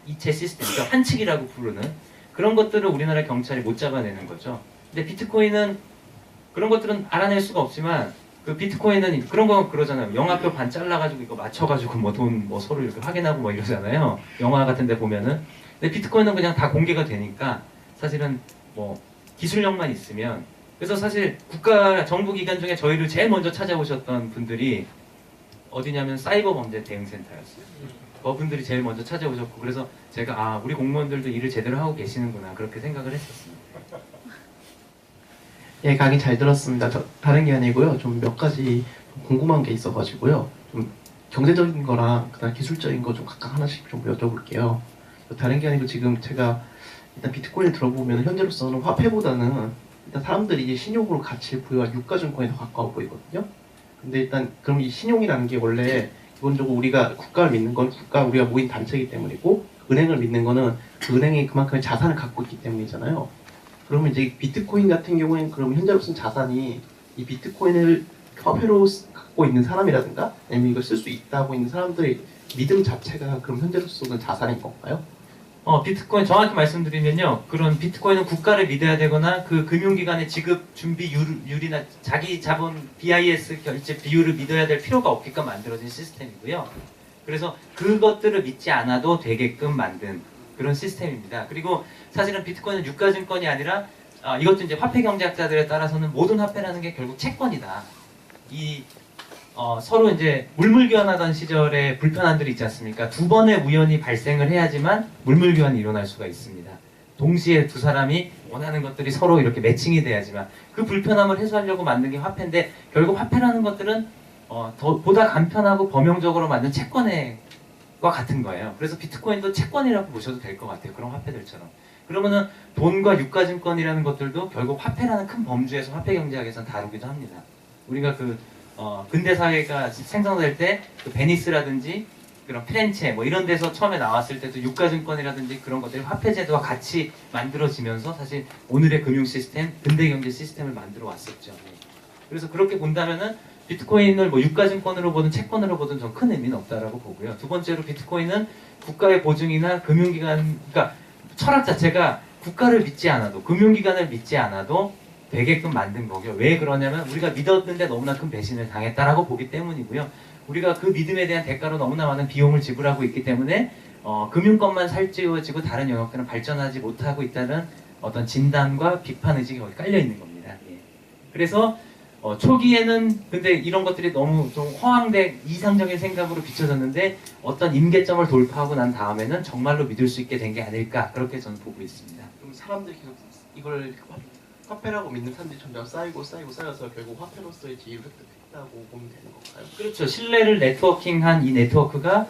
이체 시스템, 그러니까 환측이라고 부르는 그런 것들을 우리나라 경찰이 못 잡아내는 거죠. 근데 비트코인은 그런 것들은 알아낼 수가 없지만 그 비트코인은 그런 거 그러잖아요. 영화표 반 잘라가지고 이거 맞춰가지고 뭐 돈 뭐 서로 이렇게 확인하고 뭐 이러잖아요. 영화 같은데 보면은. 근데 비트코인은 그냥 다 공개가 되니까 사실은 뭐 기술력만 있으면 그래서 사실 정부 기관 중에 저희를 제일 먼저 찾아오셨던 분들이 어디냐면 사이버 범죄 대응센터였어요. 그분들이 제일 먼저 찾아오셨고 그래서 제가 우리 공무원들도 일을 제대로 하고 계시는구나 그렇게 생각을 했었습니다. 예, 강의 잘 들었습니다. 다른 게 아니고요. 좀 몇 가지 궁금한 게 있어가지고요. 좀 경제적인 거랑 그다음 기술적인 거 좀 각각 하나씩 좀 여쭤볼게요. 다른 게 아니고 지금 제가 일단 비트코인을 들어보면 현재로서는 화폐보다는 일단 사람들이 이제 신용으로 가치를 부여할 유가증권에 더 가까워 보이거든요. 근데 일단 그럼 이 신용이라는 게 원래 기본적으로 우리가 국가를 믿는 건 우리가 모인 단체이기 때문이고 은행을 믿는 거는 그 은행이 그만큼의 자산을 갖고 있기 때문이잖아요. 그러면 이제 비트코인 같은 경우에는 그럼 현재로서는 자산이 이 비트코인을 화폐로 갖고 있는 사람이라든가 아니면 이걸 쓸 수 있다고 있는 사람들의 믿음 자체가 그럼 현재로서는 자산인 건가요? 비트코인 정확히 말씀드리면요. 그런 비트코인은 국가를 믿어야 되거나 그 금융기관의 지급 준비율이나 자기 자본 BIS 결제 비율을 믿어야 될 필요가 없게끔 만들어진 시스템이고요. 그래서 그것들을 믿지 않아도 되게끔 만든 그런 시스템입니다. 그리고 사실은 비트코인은 유가증권이 아니라 이것도 이제 화폐 경제학자들에 따라서는 모든 화폐라는 게 결국 채권이다. 서로 이제 물물교환하던 시절에 불편함들이 있지 않습니까? 두 번의 우연이 발생을 해야지만 물물교환이 일어날 수가 있습니다. 동시에 두 사람이 원하는 것들이 서로 이렇게 매칭이 돼야지만 그 불편함을 해소하려고 만든 게 화폐인데 결국 화폐라는 것들은 보다 간편하고 범용적으로 만든 채권과 같은 거예요. 그래서 비트코인도 채권이라고 보셔도 될 것 같아요. 그런 화폐들처럼. 그러면은 돈과 유가증권이라는 것들도 결국 화폐라는 큰 범주에서 화폐 경제학에서는 다루기도 합니다. 우리가 근대 사회가 생성될 때 그 베니스라든지 그런 피렌체 뭐 이런 데서 처음에 나왔을 때도 유가증권이라든지 그런 것들이 화폐제도와 같이 만들어지면서 사실 오늘의 금융 시스템, 근대 경제 시스템을 만들어 왔었죠. 그래서 그렇게 본다면은 비트코인을 뭐 유가증권으로 보든 채권으로 보든 전 큰 의미는 없다라고 보고요. 두 번째로 비트코인은 국가의 보증이나 금융기관, 그러니까 철학 자체가 국가를 믿지 않아도 금융기관을 믿지 않아도 되게끔 만든 거고요. 왜 그러냐면 우리가 믿었는데 너무나 큰 배신을 당했다라고 보기 때문이고요. 우리가 그 믿음에 대한 대가로 너무나 많은 비용을 지불하고 있기 때문에 금융권만 살찌워지고 다른 영역들은 발전하지 못하고 있다는 어떤 진단과 비판 의식이 거기 깔려 있는 겁니다. 예. 그래서 초기에는 근데 이런 것들이 너무 좀 허황된 이상적인 생각으로 비춰졌는데 어떤 임계점을 돌파하고 난 다음에는 정말로 믿을 수 있게 된 게 아닐까 그렇게 저는 보고 있습니다. 그럼 사람들이 계속 이걸 화폐라고 믿는 사람들이 점점 쌓여서 결국 화폐로서의 지위를 획득했다고 보면 되는 건가요? 그렇죠. 신뢰를 네트워킹한 이 네트워크가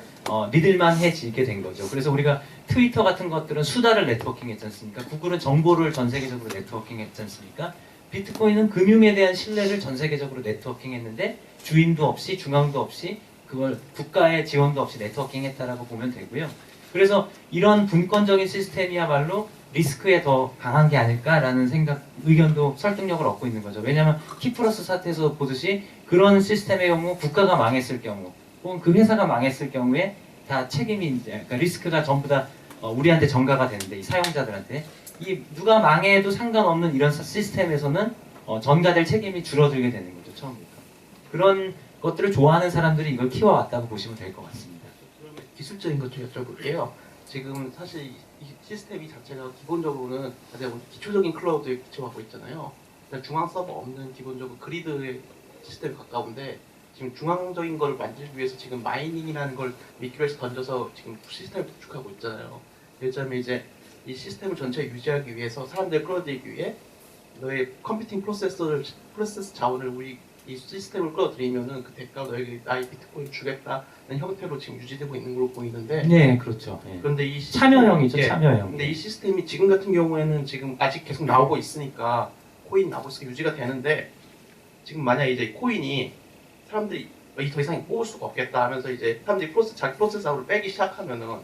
믿을만해지게 된 거죠. 그래서 우리가 트위터 같은 것들은 수다를 네트워킹했지 않습니까? 구글은 정보를 전 세계적으로 네트워킹했지 않습니까? 비트코인은 금융에 대한 신뢰를 전 세계적으로 네트워킹했는데 주인도 없이 중앙도 없이 그걸 국가의 지원도 없이 네트워킹했다라고 보면 되고요. 그래서 이런 분권적인 시스템이야말로 리스크에 더 강한 게 아닐까라는 의견도 설득력을 얻고 있는 거죠. 왜냐하면 키프러스 사태에서 보듯이 그런 시스템의 경우 국가가 망했을 경우 혹은 그 회사가 망했을 경우에 다 책임이 이제 그러니까 리스크가 전부 다 우리한테 전가가 되는데 이 사용자들한테 이 누가 망해도 상관없는 이런 시스템에서는 전가될 책임이 줄어들게 되는 거죠. 처음부터. 그런 것들을 좋아하는 사람들이 이걸 키워왔다고 보시면 될 것 같습니다. 그러면 기술적인 것 좀 여쭤볼게요. 지금 사실 이 시스템이 자체가 기본적으로는 기초적인 클라우드에 기초하고 있잖아요. 그러니까 중앙 서버 없는 기본적으로 그리드의 시스템에 가까운데 지금 중앙적인 걸 만들기 위해서 지금 마이닝이라는 걸 미끼로해서 던져서 지금 시스템을 구축하고 있잖아요. 예를 이제 이 시스템을 전체 유지하기 위해서 사람들을 끌어들이기 위해 너의 컴퓨팅 프로세스 자원을 우리 이 시스템을 끌어들이면은 그 대가로 너에게 나의 비트코인 주겠다는 형태로 지금 유지되고 있는 걸로 보이는데. 네, 그렇죠. 예. 그런데 이 참여형이죠, 참여형. 근데 이 시스템이 지금 같은 경우에는 지금 아직 계속 나오고 있으니까 코인 나오고 있으니까 유지가 되는데 지금 만약 이제 코인이 사람들이 더 이상 뽑을 수가 없겠다 하면서 이제 사람들이 자기 프로세서를 빼기 시작하면은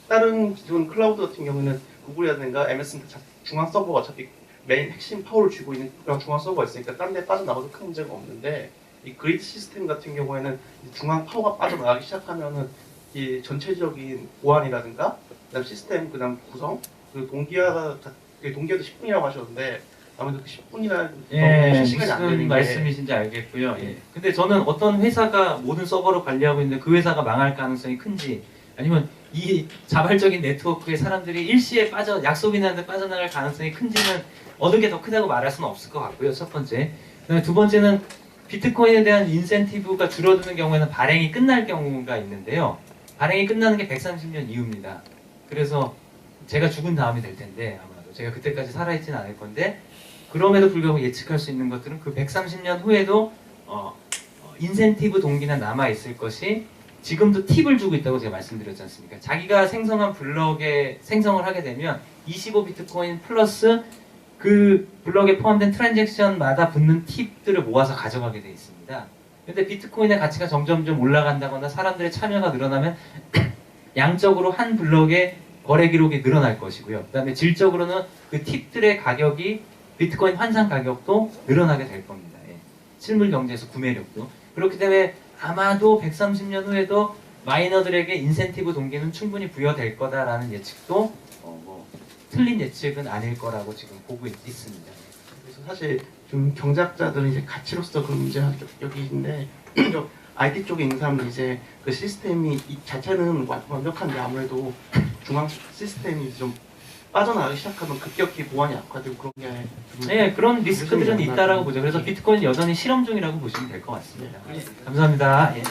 다른 기존 클라우드 같은 경우는 구글이라든가 MS는 중앙 서버가 어차피 메인 핵심 파워를 쥐고 있는 그런 중앙 서버가 있으니까 다른 데 빠져나가도 큰 문제가 없는데 이 그리드 시스템 같은 경우에는 중앙 파워가 빠져나가기 시작하면은 이 전체적인 보안이라든가 그다음 시스템 그다음 구성 그리고 동기화도 10분이라고 하셨는데 아무래도 그 10분이나 예, 시간이 안 되는 무슨 게 말씀이신지 알겠고요. 예. 근데 저는 어떤 회사가 모든 서버를 관리하고 있는데 그 회사가 망할 가능성이 큰지 아니면 이 자발적인 네트워크에 사람들이 일시에 약속이나 데 빠져나갈 가능성이 큰지는 어느 게 더 크다고 말할 수는 없을 것 같고요. 첫 번째. 그다음에 두 번째는 비트코인에 대한 인센티브가 줄어드는 경우에는 발행이 끝날 경우가 있는데요. 발행이 끝나는 게 130년 이후입니다. 그래서 제가 죽은 다음이 될 텐데 아마도 제가 그때까지 살아있지는 않을 건데 그럼에도 불구하고 예측할 수 있는 것들은 그 130년 후에도 인센티브 동기는 남아있을 것이 지금도 팁을 주고 있다고 제가 말씀드렸지 않습니까? 자기가 생성한 블럭에 생성을 하게 되면 25비트코인 플러스 그 블럭에 포함된 트랜잭션마다 붙는 팁들을 모아서 가져가게 돼 있습니다. 근데 비트코인의 가치가 점점점 올라간다거나 사람들의 참여가 늘어나면 양적으로 한 블럭의 거래 기록이 늘어날 것이고요. 그 다음에 질적으로는 그 팁들의 가격이 비트코인 환산 가격도 늘어나게 될 겁니다. 예. 실물 경제에서 구매력도. 그렇기 때문에 아마도 130년 후에도 마이너들에게 인센티브 동기는 충분히 부여될 거다라는 예측도 틀린 예측은 아닐 거라고 지금 보고 있습니다. 그래서 사실 좀 경제학자들은 이제 가치로서 그런 문제가 여기 있는데 IT 쪽에 있는 사람들이 이제 그 시스템이 이 자체는 완벽한데 아무래도 중앙 시스템이 좀 빠져나가기 시작하면 급격히 보안이 악화되고 그런 게 네, 그런 리스크들은 있다라고 보죠. 그래서 비트코인 여전히 실험 중이라고 보시면 될 것 같습니다. 감사합니다. 예.